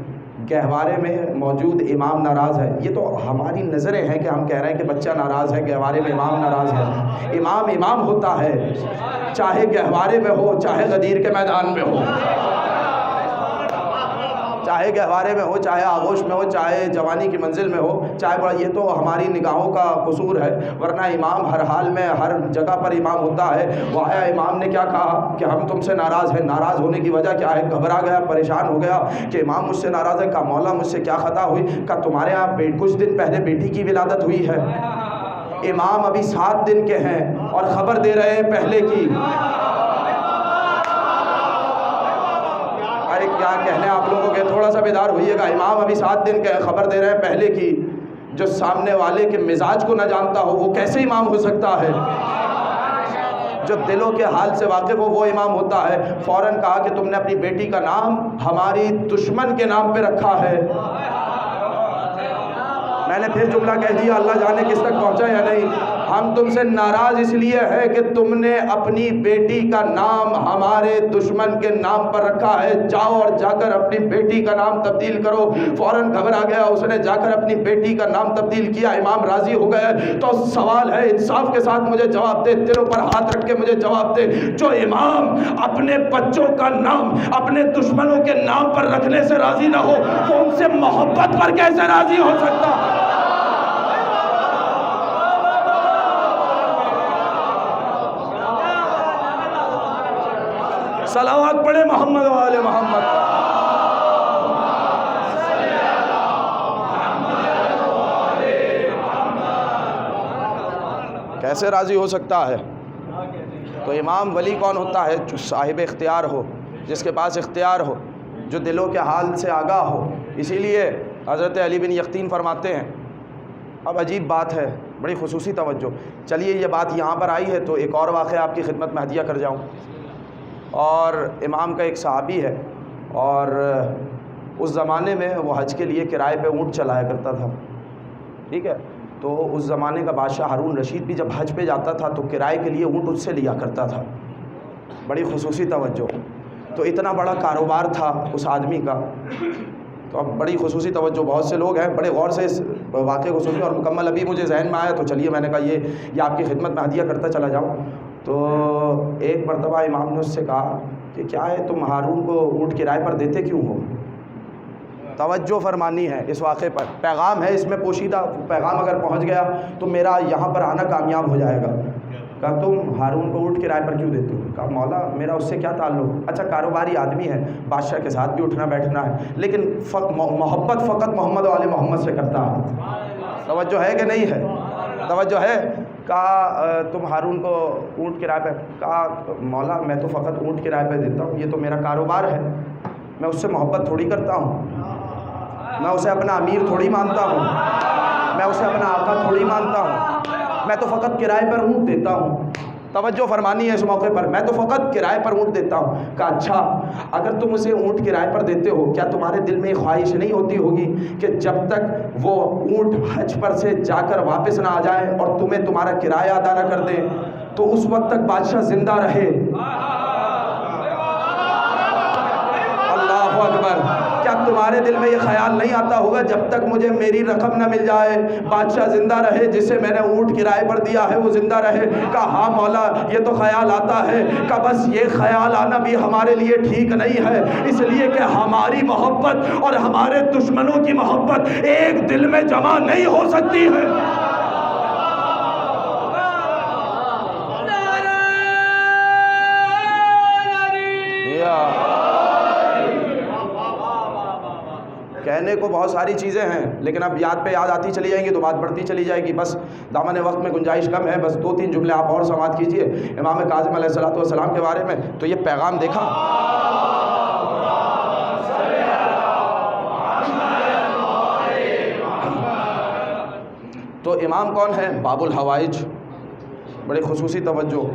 گہوارے میں موجود امام ناراض ہے۔ یہ تو ہماری نظریں ہیں کہ ہم کہہ رہے ہیں کہ بچہ ناراض ہے، گہوارے میں امام ناراض ہے۔ امام ہوتا ہے، چاہے گہوارے میں ہو، چاہے غدیر کے میدان میں ہو، چاہے گہوارے میں ہو، چاہے آغوش میں ہو، چاہے جوانی کی منزل میں ہو، چاہے بڑا، یہ تو ہماری نگاہوں کا قصور ہے، ورنہ امام ہر حال میں ہر جگہ پر امام ہوتا ہے۔ وہ آیا، امام نے کیا کہا کہ ہم تم سے ناراض ہیں۔ ناراض ہونے کی وجہ کیا ہے؟ گھبرا گیا، پریشان ہو گیا کہ امام مجھ سے ناراض ہے۔ کہا مولا مجھ سے کیا خطا ہوئی؟ کہا تمہارے یہاں کچھ دن پہلے بیٹی کی ولادت ہوئی ہے، امام ابھی 7 دن کے ہیں اور خبر دے رہے ہیں پہلے کی۔ کیا کہنے آپ لوگوں کے، تھوڑا سا بیدار ہوئیے گا۔ امام ابھی 7 دن کے خبر دے رہے ہیں پہلے کی۔ جو سامنے والے کے مزاج کو نہ جانتا ہو وہ کیسے امام ہو سکتا ہے؟ جو دلوں کے حال سے واقف ہو وہ امام ہوتا ہے۔ فوراً کہا کہ تم نے اپنی بیٹی کا نام ہماری دشمن کے نام پہ رکھا ہے۔ میں نے پھر جملہ کہہ دیا، اللہ جانے کس تک پہنچا یا نہیں۔ ہم تم سے ناراض اس لیے ہے کہ تم نے اپنی بیٹی کا نام ہمارے دشمن کے نام پر رکھا ہے، جاؤ اور جا کر اپنی بیٹی کا نام تبدیل کرو۔ فوراً گھبرا گیا، اس نے جا کر اپنی بیٹی کا نام تبدیل کیا، امام راضی ہو گئے۔ تو سوال ہے، انصاف کے ساتھ مجھے جواب دے، دلوں پر ہاتھ رکھ کے مجھے جواب دے، جو امام اپنے بچوں کا نام اپنے دشمنوں کے نام پر رکھنے سے راضی نہ ہو، وہ ان سے محبت پر کیسے راضی ہو سکتا؟ صلوات پڑھے محمد و آل محمد۔ کیسے راضی ہو سکتا ہے؟ تو امام ولی کون ہوتا ہے؟ جو صاحب اختیار ہو، جس کے پاس اختیار ہو، جو دلوں کے حال سے آگاہ ہو۔ اسی لیے حضرت علی بن یقطین فرماتے ہیں، اب عجیب بات ہے، بڑی خصوصی توجہ، چلیے یہ بات یہاں پر آئی ہے تو ایک اور واقعہ آپ کی خدمت میں ہدیہ کر جاؤں۔ اور امام کا ایک صحابی ہے، اور اس زمانے میں وہ حج کے لیے کرائے پہ اونٹ چلایا کرتا تھا، ٹھیک ہے؟ تو اس زمانے کا بادشاہ ہارون رشید بھی جب حج پہ جاتا تھا تو کرائے کے لیے اونٹ اس سے لیا کرتا تھا۔ بڑی خصوصی توجہ، تو اتنا بڑا کاروبار تھا اس آدمی کا۔ تو اب بڑی خصوصی توجہ، بہت سے لوگ ہیں بڑے غور سے اس واقعے کو سنیں، اور مکمل ابھی مجھے ذہن میں آیا تو چلیے میں نے کہا یہ آپ کی خدمت میں ہدیہ کرتا چلا جاؤں۔ تو ایک مرتبہ امام نے اس سے کہا کہ کیا ہے، تم ہارون کو اونٹ کرائے پر دیتے کیوں ہو؟ توجہ فرمانی ہے اس واقعے پر، پیغام ہے اس میں پوشیدہ، پیغام اگر پہنچ گیا تو میرا یہاں پر آنا کامیاب ہو جائے گا۔ کہا تم ہارون کو اونٹ کرائے پر کیوں دیتے ہو؟ کہا مولا میرا اس سے کیا تعلق، اچھا کاروباری آدمی ہے، بادشاہ کے ساتھ بھی اٹھنا بیٹھنا ہے، لیکن محبت فقط محمد و آل محمد سے کرتا ہے۔ توجہ ہے کہ نہیں ہے؟ توجہ ہے؟ کہا تم ہارون کو اونٹ کرائے پہ، کہا مولا میں تو فقط اونٹ کرائے پہ دیتا ہوں، یہ تو میرا کاروبار ہے، میں اس سے محبت تھوڑی کرتا ہوں، میں اسے اپنا امیر تھوڑی مانتا ہوں، میں اسے اپنا آقا تھوڑی مانتا ہوں، میں تو فقط کرائے پر اونٹ دیتا ہوں۔ توجہ فرمانی ہے اس موقع پر، میں تو فقط کرائے پر اونٹ دیتا ہوں۔ کہا اچھا اگر تم اسے اونٹ کرائے پر دیتے ہو، کیا تمہارے دل میں خواہش نہیں ہوتی ہوگی کہ جب تک وہ اونٹ حج پر سے جا کر واپس نہ آ جائے اور تمہیں تمہارا کرایہ ادا نہ کر دیں تو اس وقت تک بادشاہ زندہ رہے؟ اللہ اکبر، کیا تمہارے دل میں یہ خیال نہیں آتا ہوگا جب تک مجھے میری رقم نہ مل جائے بادشاہ زندہ رہے، جسے میں نے اونٹ کرائے پر دیا ہے وہ زندہ رہے؟ کہا ہاں مولا یہ تو خیال آتا ہے۔ کہا بس یہ خیال آنا بھی ہمارے لیے ٹھیک نہیں ہے، اس لیے کہ ہماری محبت اور ہمارے دشمنوں کی محبت ایک دل میں جمع نہیں ہو سکتی ہے۔ کہنے کو بہت ساری چیزیں ہیں لیکن اب یاد پہ یاد آتی چلی جائیں گی تو بات بڑھتی چلی جائے گی، بس دامن وقت میں گنجائش کم ہے، بس 2-3 جملے آپ اور سماعت کیجئے امام کاظم علیہ السلام کے بارے میں۔ تو یہ پیغام دیکھا، تو امام کون ہے؟ باب الحوائج۔ بڑی خصوصی توجہ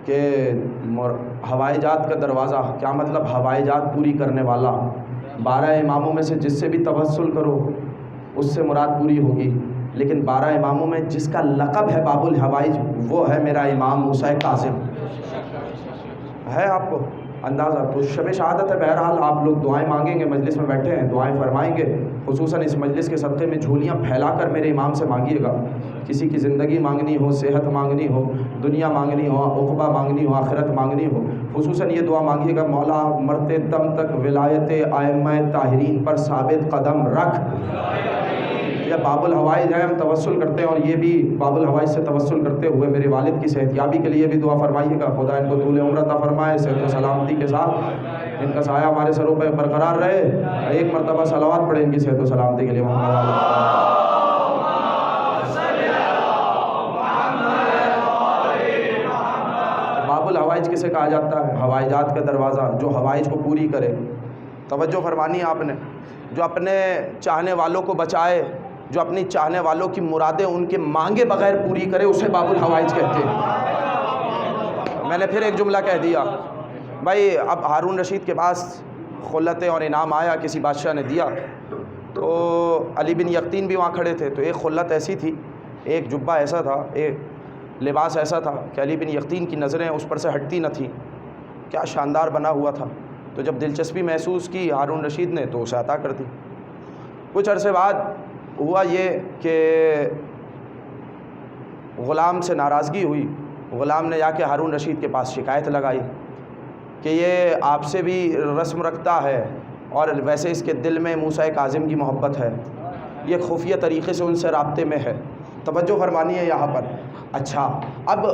کہ حوائجات کا دروازہ، کیا مطلب حوائجات پوری کرنے والا؟ 12 اماموں میں سے جس سے بھی توسل کرو اس سے مراد پوری ہوگی، لیکن 12 اماموں میں جس کا لقب ہے باب الحوائج وہ ہے میرا امام موسیٰ کاظم۔ ہے آپ کو اندازہ؟ تو شب شہادت ہے، بہرحال آپ لوگ دعائیں مانگیں گے، مجلس میں بیٹھے ہیں دعائیں فرمائیں گے، خصوصاً اس مجلس کے صدقے میں جھولیاں پھیلا کر میرے امام سے مانگیے گا۔ کسی کی زندگی مانگنی ہو، صحت مانگنی ہو، دنیا مانگنی ہو، عقبہ مانگنی ہو، آخرت مانگنی ہو، خصوصاً یہ دعا مانگیے گا، مولا مرتے دم تک ولایت ائمہ طاہرین پر ثابت قدم رکھ۔ یہ باب الحوائج ہے، ہم توسل کرتے ہیں، اور یہ بھی باب الحوائج سے توسل کرتے ہوئے میرے والد کی صحت یابی کے لیے بھی دعا فرمائیے گا، خدا ان کو طول عمر عطا فرمائے، صحت و سلامتی کے ساتھ ان کا سایہ ہمارے سروں پہ برقرار رہے۔ ایک مرتبہ صلوات پڑھیں ان کی صحت و سلامتی کے لیے محمد۔ باب الحوائج کسے کہا جاتا ہے؟ حوائجات کا دروازہ، جو حوائج کو پوری کرے۔ توجہ فرمانی آپ نے، جو اپنے چاہنے والوں کو بچائے، جو اپنی چاہنے والوں کی مرادیں ان کے مانگے بغیر پوری کرے، اسے باب الحوائج کہتے ہیں۔ میں نے پھر ایک جملہ کہہ دیا بھائی. اب ہارون رشید کے پاس خلتیں اور انعام آیا, کسی بادشاہ نے دیا, تو علی بن یقطین بھی وہاں کھڑے تھے. تو ایک خلت ایسی تھی, ایک جبہ ایسا تھا, ایک لباس ایسا تھا کہ علی بن یقطین کی نظریں اس پر سے ہٹتی نہ تھیں. کیا شاندار بنا ہوا تھا. تو جب دلچسپی محسوس کی ہارون رشید نے تو اسے عطا کر دی. کچھ عرصے بعد ہوا یہ کہ غلام سے ناراضگی ہوئی. غلام نے جا کے ہارون رشید کے پاس شکایت لگائی کہ یہ آپ سے بھی رسم رکھتا ہے اور ویسے اس کے دل میں موسیٰ کاظم کی محبت ہے, یہ خفیہ طریقے سے ان سے رابطے میں ہے. توجہ فرمانی ہے یہاں پر. اچھا, اب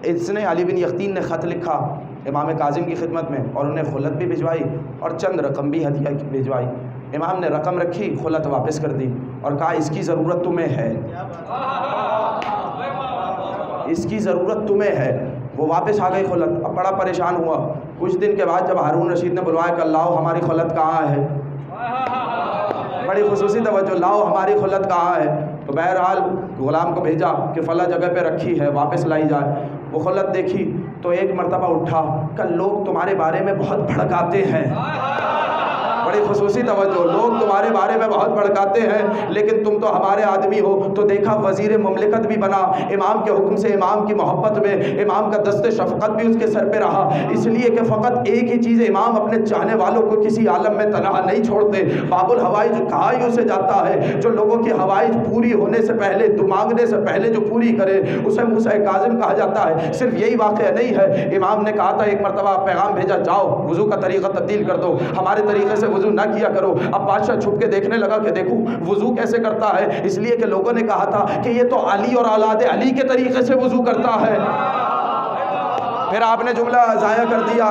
اس نے علی بن یقطین نے خط لکھا امام کاظم کی خدمت میں اور انہیں خلت بھی بھجوائی اور چند رقم بھی ہدیہ بھجوائی. امام نے رقم رکھی, خلت واپس کر دی اور کہا اس کی ضرورت تمہیں ہے, اس کی ضرورت تمہیں ہے. وہ واپس آ گئی خلت. اب بڑا پریشان ہوا. کچھ دن کے بعد جب ہارون رشید نے بلوایا کہ لاؤ ہماری خلت کہاں ہے, بڑی خصوصی توجہ, لاؤ ہماری خلت کہاں ہے, تو بہرحال غلام کو بھیجا کہ فلاں جگہ پہ رکھی ہے, واپس لائی جائے. وہ خلت دیکھی تو ایک مرتبہ اٹھا کہ لوگ تمہارے بارے میں بہت بھڑکاتے ہیں. بڑی خصوصی توجہ, لوگ تمہارے بارے میں بہت بھڑکاتے ہیں لیکن تم تو ہمارے آدمی ہو. تو دیکھا وزیر مملکت بھی بنا, امام کے حکم سے, امام کی محبت میں, امام کا دست شفقت بھی اس کے سر پہ رہا, اس لیے کہ فقط ایک ہی چیز, امام اپنے چاہنے والوں کو کسی عالم میں تنہا نہیں چھوڑتے. باب الحوائج کہا ہی اسے جاتا ہے جو لوگوں کی حوائج پوری ہونے سے پہلے, مانگنے سے پہلے جو پوری کرے اسے موسیٰ کاظم کہا جاتا ہے. صرف یہی واقعہ نہیں ہے, امام نے کہا تھا ایک مرتبہ پیغام بھیجا, جاؤ وضو کا طریقہ تبدیل کر دو, ہمارے طریقے سے وضو نہ کیا کرو. اب بادشاہ چھپ کے دیکھنے لگا کہ دیکھو وضو کیسے کرتا ہے, اس لیے کہ لوگوں نے کہا تھا کہ یہ تو علی اور اولاد علی کے طریقے سے وضو کرتا ہے. پھر آپ نے جملہ ضائع کر دیا.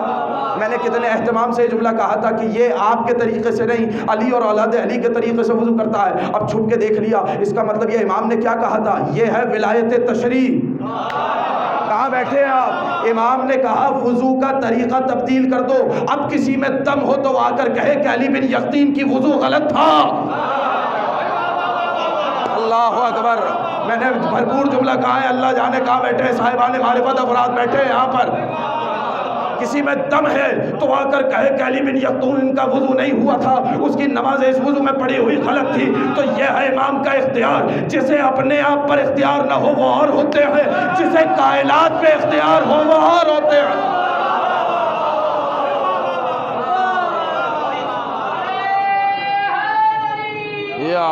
میں نے کتنے اہتمام سے یہ جملہ کہا تھا کہ یہ آپ کے طریقے سے نہیں, علی اور اولاد علی کے طریقے سے وضو کرتا ہے. اب چھپ کے دیکھ لیا, اس کا مطلب یہ امام نے کیا کہا تھا, یہ ہے ولایت تشریع. کہاں بیٹھے ہیں آپ؟ امام نے کہا وضو کا طریقہ تبدیل کر دو. اب کسی میں دم ہو تو آ کر کہے کہ علی بن یقطین کی وضو غلط تھا. اللہ اکبر. میں نے بھرپور جملہ کہا ہے, اللہ جانے کہاں بیٹھے ہیں صاحبان معرفت افراد بیٹھے ہیں یہاں پر. کسی میں دم ہے تو آ کر کہے کہ علی بن یقطین کا وضو نہیں ہوا تھا, اس کی نماز اس وضو میں پڑھی ہوئی غلط تھی. تو یہ ہے امام کا اختیار. جسے اپنے آپ پر اختیار نہ ہو وہ اور ہوتے ہیں, جسے کائنات پہ اختیار ہو وہ اور ہوتے ہیں. یا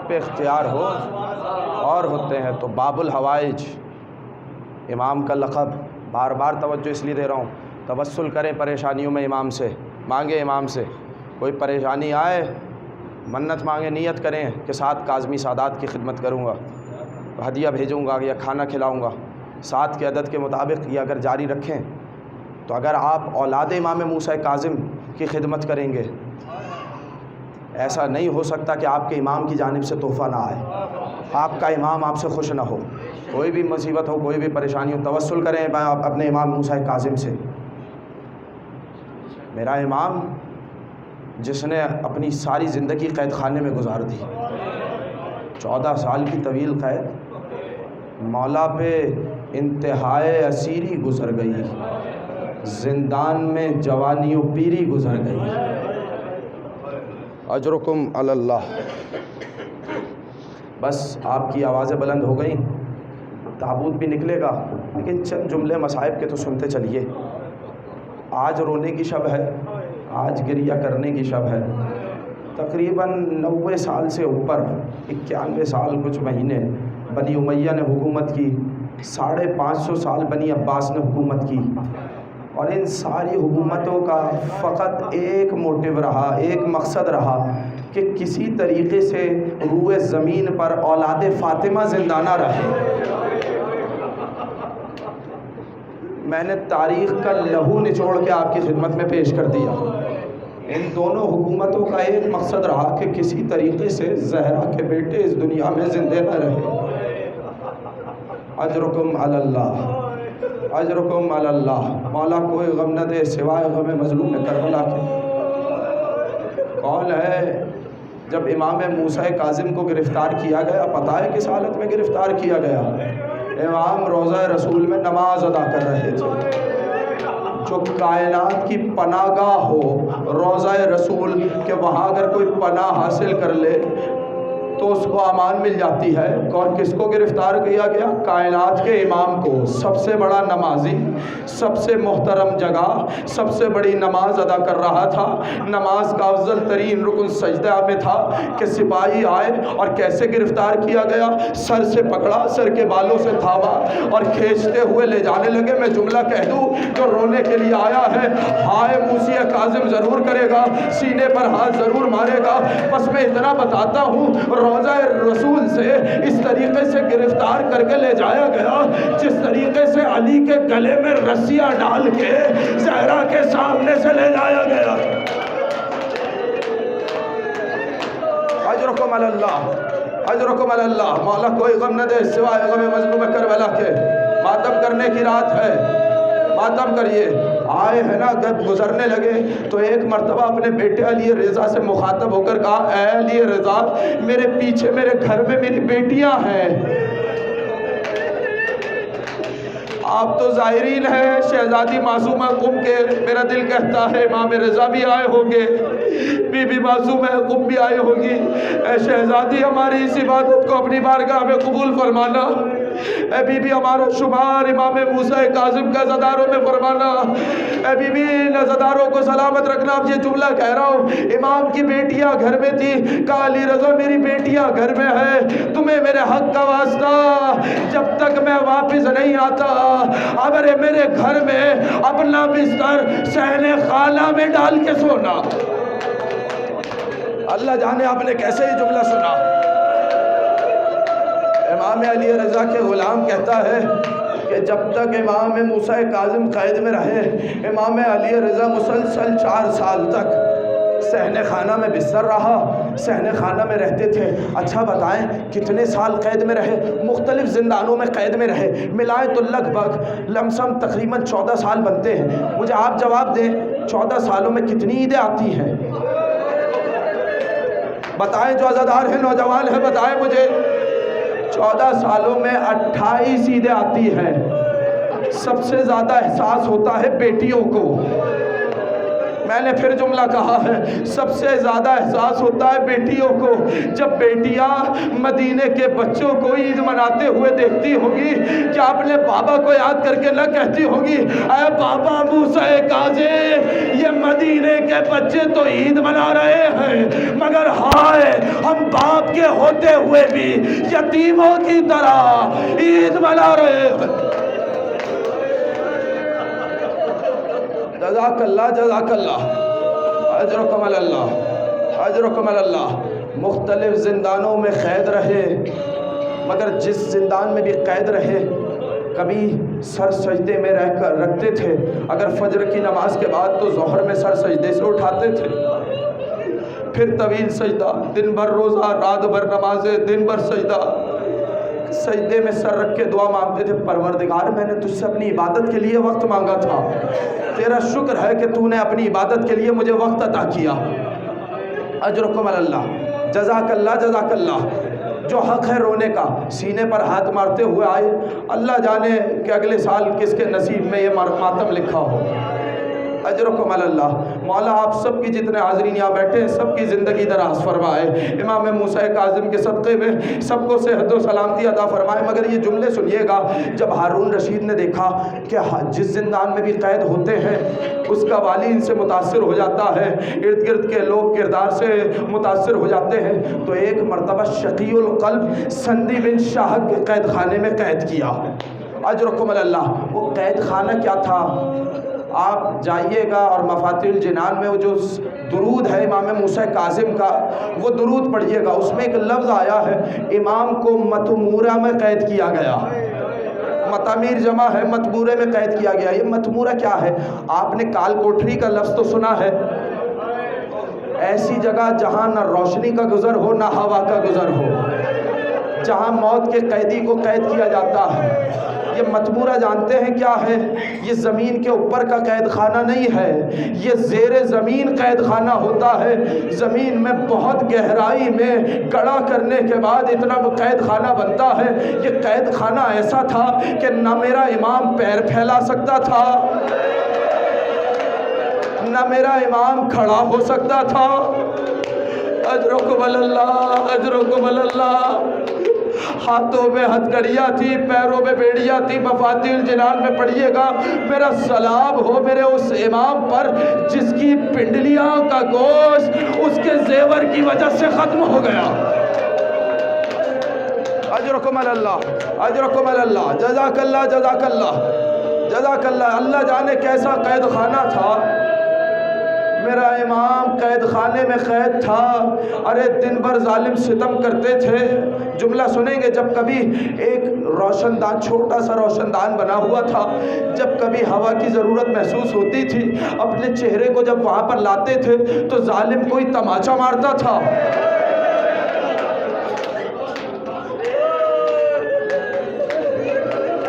پہ اختیار ہو اور ہوتے ہیں. تو باب الحوائج امام کا لقب. بار بار توجہ اس لیے دے رہا ہوں, توسل کریں پریشانیوں میں, امام سے مانگیں. امام سے کوئی پریشانی آئے منت مانگیں, نیت کریں کہ ساتھ کاظمی سادات کی خدمت کروں گا, ہدیہ بھیجوں گا یا کھانا کھلاؤں گا. 7 کے عدد کے مطابق یہ اگر جاری رکھیں تو اگر آپ اولاد امام موسیٰ کاظم کی خدمت کریں گے, ایسا نہیں ہو سکتا کہ آپ کے امام کی جانب سے تحفہ نہ آئے, آپ کا امام آپ سے خوش نہ ہو. کوئی بھی مصیبت ہو, کوئی بھی پریشانی ہو, توسل کریں اپنے امام موسیٰ کاظم سے. میرا امام جس نے اپنی ساری زندگی قید خانے میں گزار دی, 14 سال کی طویل قید, مولا پہ انتہائے اسیری گزر گئی, زندان میں جوانی و پیری گزر گئی. اجرکم علی اللہ. بس آپ کی آوازیں بلند ہو گئیں, تابوت بھی نکلے گا, لیکن چند جملے مصائب کے تو سنتے چلیے. آج رونے کی شب ہے, آج گریہ کرنے کی شب ہے. تقریباً 90 سال سے اوپر, 91 سال کچھ مہینے بنی امیہ نے حکومت کی, 550 سال بنی عباس نے حکومت کی, اور ان ساری حکومتوں کا فقط ایک موٹیو رہا, ایک مقصد رہا کہ کسی طریقے سے روئے زمین پر اولاد فاطمہ زندہ نہ رہے. میں نے تاریخ کا لہو نچوڑ کے آپ کی خدمت میں پیش کر دیا. ان دونوں حکومتوں کا ایک مقصد رہا کہ کسی طریقے سے زہرا کے بیٹے اس دنیا میں زندہ نہ رہے. اجرکم علی اللہ. اجرکم علی اللہ، مولا کوئی غم نہ دے سوائے غم مظلوم کربلا کے۔ کون ہے؟ جب امام موسیٰ کاظم کو گرفتار کیا گیا، پتہ ہے کس حالت میں گرفتار کیا گیا؟ امام روضہ رسول میں نماز ادا کر رہے تھے۔ جو کائنات کی پناہ گاہ ہو روضہ رسول، کہ وہاں اگر کوئی پناہ حاصل کر لے تو اس کو امان مل جاتی ہے۔ اور کس کو گرفتار کیا گیا؟ کائنات کے امام کو، سب سے بڑا نمازی، سب سے محترم جگہ، سب سے بڑی نماز ادا کر رہا تھا۔ نماز کا افضل ترین رکن سجدہ میں تھا کہ سپاہی آئے اور کیسے گرفتار کیا گیا؟ سر سے پکڑا، سر کے بالوں سے تھاما اور کھینچتے ہوئے لے جانے لگے۔ میں جملہ کہہ دوں جو رونے کے لیے آیا ہے ہائے موسیٰ کاظم ضرور کرے گا، سینے پر ہاتھ ضرور مارے گا۔ بس میں اتنا بتاتا ہوں، روضہ رسول سے اس طریقے سے گرفتار کر کے لے جایا گیا جس طریقے سے علی کے گلے میں رسیاں ڈال کے زہرا کے سامنے سے لے جایا گیا۔ اجرکم علی اللہ، اجرکم علی اللہ، مولا کوئی غم نہ دے سوائے غم مظلوم کربلا کے۔ ماتم کرنے کی رات ہے، ماتم کریے۔ آئے ہیں نا، جب گزرنے لگے تو ایک مرتبہ اپنے بیٹے علی رضا سے مخاطب ہو کر کہا، اے علی رضا، میرے پیچھے میرے گھر میں میری بیٹیاں ہیں، آپ تو ظاہرین ہیں شہزادی معصومہ قم کے، میرا دل کہتا ہے امام رضا بھی آئے ہوں گے، بی بی معصومہ قم بھی آئے ہوگی۔ اے شہزادی، ہماری اس عبادت کو اپنی بارگاہ میں قبول فرمانا۔ اے بی بی، ہمارا شمار امام موسیٰ کاظم کا زداروں میں فرمانا۔ اے بی بی، زداروں کو سلامت رکھنا۔ اب یہ جملہ کہہ رہا ہوں، امام کی بیٹیاں گھر میں تھی، کہا علی رضا میری بیٹیاں گھر میں ہے، تمہیں میرے حق کا واسطہ جب تک میں واپس نہیں آتا اگر میرے گھر میں اپنا بستر صحن خالہ میں ڈال کے سونا۔ اللہ جانے آپ نے کیسے یہ جملہ سنا۔ امام علی رضا کے غلام کہتا ہے کہ جب تک امام موسیٰ کاظم قید میں رہے، امام علی رضا مسلسل 4 سال تک صحن خانہ میں بستر رہا، صحن خانہ میں رہتے تھے۔ اچھا بتائیں کتنے سال قید میں رہے؟ مختلف زندانوں میں قید میں رہے، ملائیں تو لگ بھگ لمسم تقریباً 14 سال بنتے ہیں۔ مجھے آپ جواب دیں، 14 سالوں میں کتنی عیدیں آتی ہیں؟ بتائیں، جو عزادار ہیں، نوجوان ہیں، بتائیں مجھے۔ 14 سالوں میں 28 عیدیں آتی ہیں۔ سب سے زیادہ احساس ہوتا ہے بیٹیوں کو۔ میں نے پھر جملہ کہا ہے، سب سے زیادہ احساس ہوتا ہے بیٹیوں کو۔ جب بیٹیاں مدینے کے بچوں کو عید مناتے ہوئے دیکھتی ہوگی، کیا اپنے بابا کو یاد کر کے نہ کہتی ہوگی، اے بابا موسیٰ کاظم، یہ مدینے کے بچے تو عید منا رہے ہیں مگر ہائے ہم باپ کے ہوتے ہوئے بھی یتیموں کی طرح عید منا رہے ہیں۔ جزاک اللہ، جزاک اللہ، اجرکم علی اللہ، اجرکم علی اللہ۔ مختلف زندانوں میں قید رہے، مگر جس زندان میں بھی قید رہے کبھی سر سجدے میں رہ کر رکھتے تھے۔ اگر فجر کی نماز کے بعد تو ظہر میں سر سجدے سے اٹھاتے تھے، پھر طویل سجدہ، دن بھر روزہ، رات بھر نمازیں، دن بھر سجدہ، سجدے میں سر رکھ کے دعا مانگتے تھے، پروردگار میں نے تجھ سے اپنی عبادت کے لیے وقت مانگا تھا، تیرا شکر ہے کہ تو نے اپنی عبادت کے لیے مجھے وقت عطا کیا۔ اجرکم علی اللہ، جزاک اللہ، جزاک اللہ۔ جو حق ہے رونے کا، سینے پر ہاتھ مارتے ہوئے آئے، اللہ جانے کہ اگلے سال کس کے نصیب میں یہ ماتم لکھا ہو۔ اجرکم علی اللہ۔ مولا آپ سب کی جتنے حاضرین یہاں بیٹھے ہیں سب کی زندگی دراز فرمائے، امام موسیٰ کاظم کے صدقے میں سب کو صحت و سلامتی عطا فرمائے۔ مگر یہ جملے سنیے گا، جب ہارون رشید نے دیکھا کہ جس زندان میں بھی قید ہوتے ہیں اس کا والی ان سے متاثر ہو جاتا ہے، ارد گرد کے لوگ کردار سے متاثر ہو جاتے ہیں، تو ایک مرتبہ شقی القلب سندی بن شاہد کے قید خانے میں قید کیا۔ اجرکم علی اللہ۔ وہ قید خانہ کیا تھا؟ آپ جائیے گا اور مفاتیح الجنان میں وہ جو درود ہے امام موسیٰ کاظم کا، وہ درود پڑھیے گا، اس میں ایک لفظ آیا ہے، امام کو متمورہ میں قید کیا گیا۔ متامیر جمع ہے، متمورے میں قید کیا گیا۔ یہ متمورہ کیا ہے؟ آپ نے کال کوٹری کا لفظ تو سنا ہے، ایسی جگہ جہاں نہ روشنی کا گزر ہو نہ ہوا کا گزر ہو، جہاں موت کے قیدی کو قید کیا جاتا ہے۔ یہ متبورہ جانتے ہیں کیا ہے؟ یہ زمین کے اوپر کا قید خانہ نہیں ہے، یہ زیر زمین قید خانہ ہوتا ہے۔ زمین میں بہت گہرائی میں گڑھا کرنے کے بعد اتنا قید خانہ بنتا ہے۔ یہ قید خانہ ایسا تھا کہ نہ میرا امام پیر پھیلا سکتا تھا، نہ میرا امام کھڑا ہو سکتا تھا۔ اجرکم اللہ، اجرکم اللہ۔ ہاتھوں میں ہتھکڑیاں تھی، پیروں میں بیڑیاں تھی۔ مفاتیح الجنان میں پڑھیے گا، میرا سلام ہو میرے اس امام پر جس کی پنڈلیاں کا گوشت اس کے زیور کی وجہ سے ختم ہو گیا۔ اجرکم اللہ، اجرکم اللہ، جزاک اللہ، جزاک اللہ، جزاک اللہ۔ اللہ جانے کیسا قید خانہ تھا، میرا امام قید خانے میں قید تھا۔ ارے دن بھر ظالم ستم کرتے تھے۔ جملہ سنیں گے، جب کبھی ایک روشن دان، چھوٹا سا روشن دان بنا ہوا تھا، جب کبھی ہوا کی ضرورت محسوس ہوتی تھی، اپنے چہرے کو جب وہاں پر لاتے تھے تو ظالم کوئی تماچا مارتا تھا۔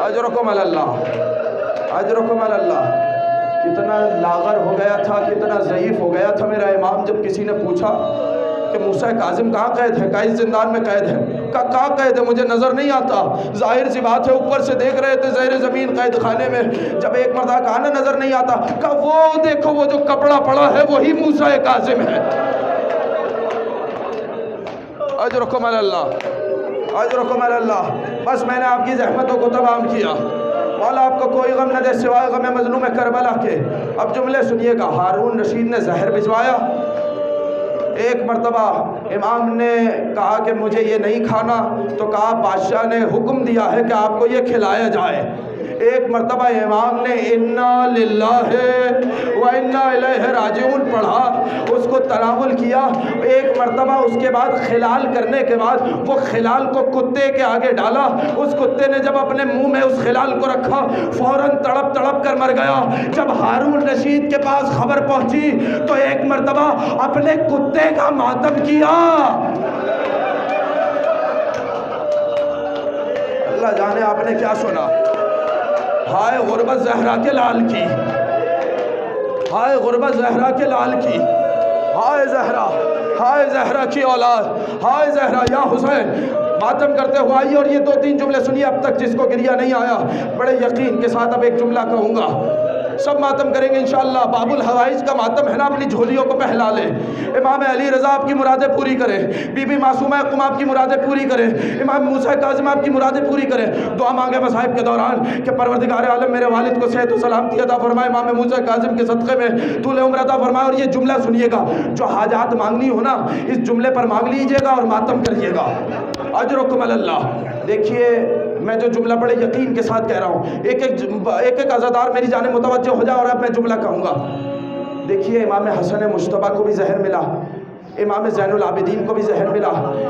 اجرکم اللہ، اجرکم اللہ۔ کتنا لاغر ہو گیا تھا، کتنا ضعیف ہو گیا تھا میرا امام۔ جب کسی نے پوچھا کہ موسیٰ کاظم کہاں قید ہے؟ کہا اس زندان میں قید ہے۔ کہاں قید ہے؟ مجھے نظر نہیں آتا۔ ظاہر سی بات ہے، اوپر سے دیکھ رہے تھے زیر زمین قید خانے میں۔ جب ایک مرتبہ کہا نا نظر نہیں آتا، کہا وہ دیکھو وہ جو کپڑا پڑا ہے وہی موسیٰ کاظم ہے۔ اجرکم اللہ، اجرکم اللہ۔ بس میں نے آپ کی زحمتوں کو تمام کیا، مولا آپ کو کوئی غم نہ دے سوائے غم مظلوم کربلا کے۔ اب جملے سنیے گا۔ ہارون رشید نے زہر بھجوایا۔ ایک مرتبہ امام نے کہا کہ مجھے یہ نہیں کھانا، تو کہا بادشاہ نے حکم دیا ہے کہ آپ کو یہ کھلایا جائے۔ ایک مرتبہ امام نے انا للہ و انا الیہ راجعون پڑھا، اس کو تناول کیا۔ ایک مرتبہ اس کے بعد خلال کرنے کے بعد وہ خلال کو کتے کے آگے ڈالا۔ اس کتے نے جب اپنے منہ میں اس خلال کو رکھا فوراً تڑپ تڑپ کر مر گیا۔ جب ہارون رشید کے پاس خبر پہنچی تو ایک مرتبہ اپنے کتے کا ماتم کیا۔ اللہ جانے آپ نے کیا سنا۔ ہائے غربت زہرا کے لال کی، ہائے غربت زہرا کے لال کی، ہائے زہرا، ہائے زہرا کی اولاد، ہائے زہرا یا حسین۔ ماتم کرتے ہوئے آئیے اور یہ دو تین جملے سنیے۔ اب تک جس کو گریہ نہیں آیا، بڑے یقین کے ساتھ اب ایک جملہ کہوں گا۔ سب ماتم کریں گے انشاءاللہ۔ باب الحوائج کا ماتم ہے نا، اپنی جھولیوں کو پہلا لیں۔ امام علی رضا آپ کی مرادیں پوری کریں، بی بی معصومہ قم آپ کی مرادیں پوری کریں، امام موسیٰ کاظم آپ کی مرادیں پوری کریں۔ دعا مانگے مصائب کے دوران کہ پروردگار عالم میرے والد کو صحت و سلامتی عطا فرمائے، امام موسیٰ کاظم کے صدقے میں طول عمر عطا فرمائے۔ اور یہ جملہ سنیے گا، جو حاجات مانگنی ہو نا اس جملے پر مانگ لیجئے گا اور ماتم کریے گا۔ اجرکم اللہ۔ دیکھیے میں جو جملہ بڑے یقین کے ساتھ کہہ رہا ہوں، ایک ایک عزادار میری جانب متوجہ ہو جائے اور اب میں جملہ کہوں گا۔ دیکھیے امام حسن مجتبیٰ کو بھی زہر ملا، امام زین العابدین کو بھی زہر ملا،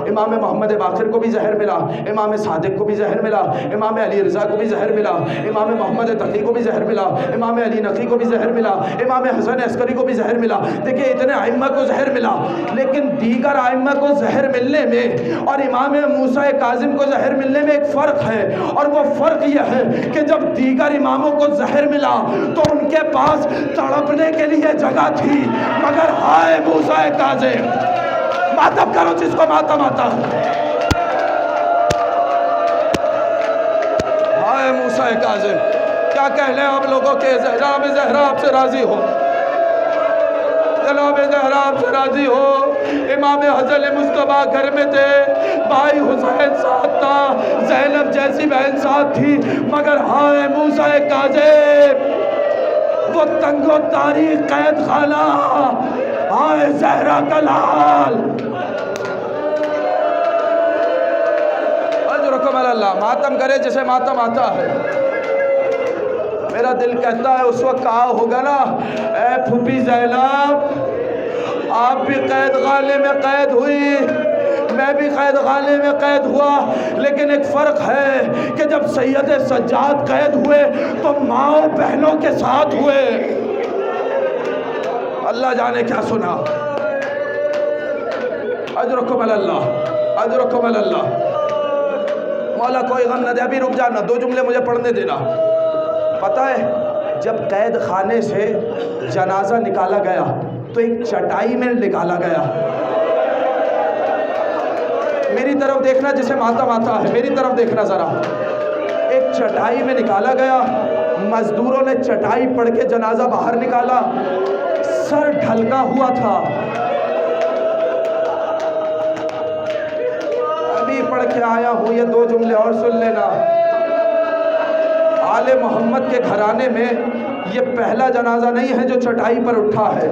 امام محمد باقر کو بھی زہر ملا، امام صادق کو بھی زہر ملا، امام علی رضا کو بھی زہر ملا، امام محمد تقی کو بھی زہر ملا، امام علی نقی کو بھی زہر ملا، امام حسن عسکری کو بھی زہر ملا۔ دیکھیں اتنے ائمہ کو زہر ملا، لیکن دیگر ائمہ کو زہر ملنے میں اور امام موسیٰ کاظم کو زہر ملنے میں ایک فرق ہے، اور وہ فرق یہ ہے کہ جب دیگر اماموں کو زہر ملا تو ان کے پاس تڑپنے کے لیے جگہ تھی، مگر ہائے موسیٰ کاظم، ماتم کرو جس کو ماتم آتا ہے۔ ہائے موسیٰ کاظم، کیا کہہ لیں آپ لوگوں کے جناب زہرا آپ سے راضی ہو، جناب زہرا آپ سے راضی ہو۔ امام حسن مجتبیٰ گھر میں تھے، بھائی حسین ساتھ تھا، زینب جیسی بہن ساتھ تھی، مگر ہائے موسیٰ کاظم وہ تنگ و تاریخ قید خانہ، ہائے زہرا کا لال۔ اجرکم اللہ۔ ماتم کرے جسے ماتم آتا ہے۔ میرا دل کہتا ہے اس وقت کہا ہوگا نا، اے پھوپھی زینب آپ بھی قید خانے میں قید ہوئی، میں بھی قید خانے میں قید ہوا، لیکن ایک فرق ہے کہ جب سید سجاد قید ہوئے تو ماں بہنوں کے ساتھ ہوئے۔ اللہ جانے کیا سنا۔ اجرکم اللہ، اجرکم اللہ۔ مولا کوئی غم نہ دے، ابھی رک جانا، 2 جملے مجھے پڑھنے دینا۔ پتہ ہے جب قید خانے سے جنازہ نکالا گیا تو ایک چٹائی میں نکالا گیا۔ میری طرف دیکھنا جسے ماتم آتا ہے، میری طرف دیکھنا ذرا۔ ایک چٹائی میں نکالا گیا، مزدوروں نے چٹائی پڑھ کے جنازہ باہر نکالا، سر ڈھلکا ہوا تھا۔ ابھی پڑھ کے آیا ہوں، یہ 2 جملے اور سن لینا۔ آل محمد کے گھرانے میں یہ پہلا جنازہ نہیں ہے جو چٹائی پر اٹھا ہے،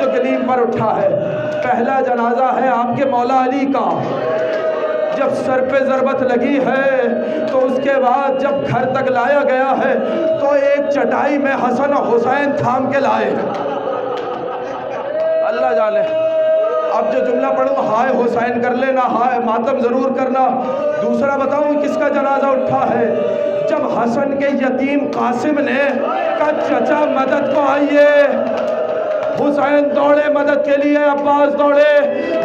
جو گلیم پر اٹھا ہے۔ پہلا جنازہ ہے آپ کے مولا علی کا۔ جب سر پہ ضربت لگی ہے تو اس کے بعد جب گھر تک لایا گیا ہے تو ایک چٹائی میں حسن و حسین تھام کے لائے ہیں۔ اللہ جانے اب جو جملہ پڑھوں ہائے حسین کر لینا، ہائے ماتم ضرور کرنا۔ دوسرا بتاؤں کس کا جنازہ اٹھا ہے؟ جب حسن کے یتیم قاسم نے کہا چچا مدد کو آئیے، حسین دوڑے مدد کے لیے، عباس دوڑے،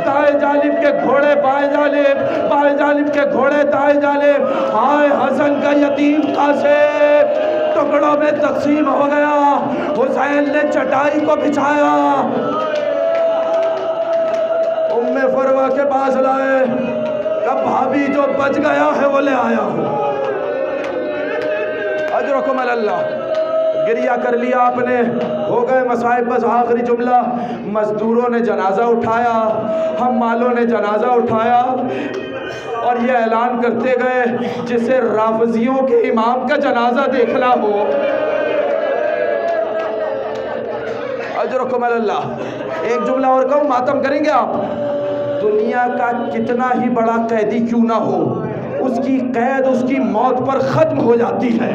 دائیں جانب کے گھوڑے بائیں جانب، بائیں جانب کے گھوڑے دائیں جانب۔ ہائے حسن کا یتیم قاسم ٹکڑوں میں تقسیم ہو گیا۔ حسین نے چٹائی کو بچھایا، ام فروہ کے پاس لائے، اب بھابھی جو بچ گیا ہے وہ لے آیا ہوں، اجرکم اللہ۔ گریہ کر لیا آپ نے، ہو گئے مصائب۔ بس آخری جملہ، مزدوروں نے جنازہ اٹھایا، ہم مالوں نے جنازہ اٹھایا، اور یہ اعلان کرتے گئے جسے رافضیوں کے امام کا جنازہ دیکھنا ہو، اجرکم اللہ۔ ایک جملہ اور کہوں، ماتم کریں گے آپ؟ دنیا کا کتنا ہی بڑا قیدی کیوں نہ ہو، اس کی قید اس کی موت پر ختم ہو جاتی ہے،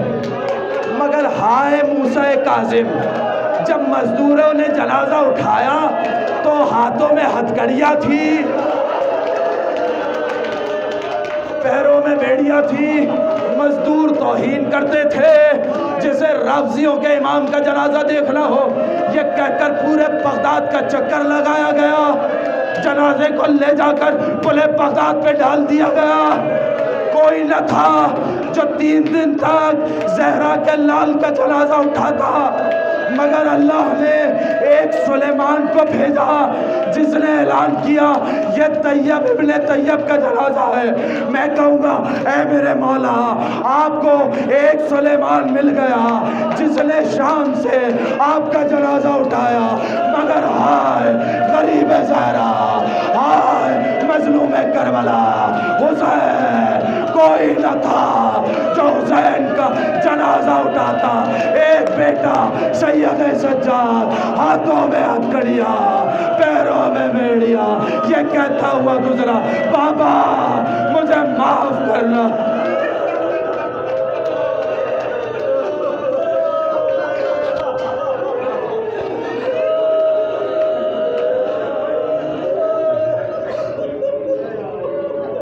مگر ہائے موسیٰ کاظم، جب مزدوروں نے جنازہ اٹھایا تو ہاتھوں میں ہتھکڑیاں تھی، پیروں میں بیڑیاں تھی، مزدور توہین کرتے تھے جسے رافضیوں کے امام کا جنازہ دیکھنا ہو، یہ کہہ کر پورے بغداد کا چکر لگایا گیا، جنازے کو لے جا کر پورے بغداد پہ ڈال دیا گیا۔ کوئی نہ تھا جو 3 دن تک زہرا کے لال کا جنازہ اٹھاتا، مگر اللہ نے ایک سلیمان کو بھیجا جس نے اعلان کیا یہ طیب ابن طیب کا جنازہ ہے۔ میں کہوں گا اے میرے مولا، آپ کو ایک سلیمان مل گیا جس نے شام سے آپ کا جنازہ اٹھایا، مگر ہائے غریب زہرا، ہائے مظلوم کربلا، حسین کوئی نہ تھا جو حسین کا جنازہ اٹھاتا۔ ایک بیٹا سید سجاد، ہاتھوں میں ہتھکڑیاں، پیروں میں بیڑیاں، یہ کہتا ہوا گزرا، بابا مجھے معاف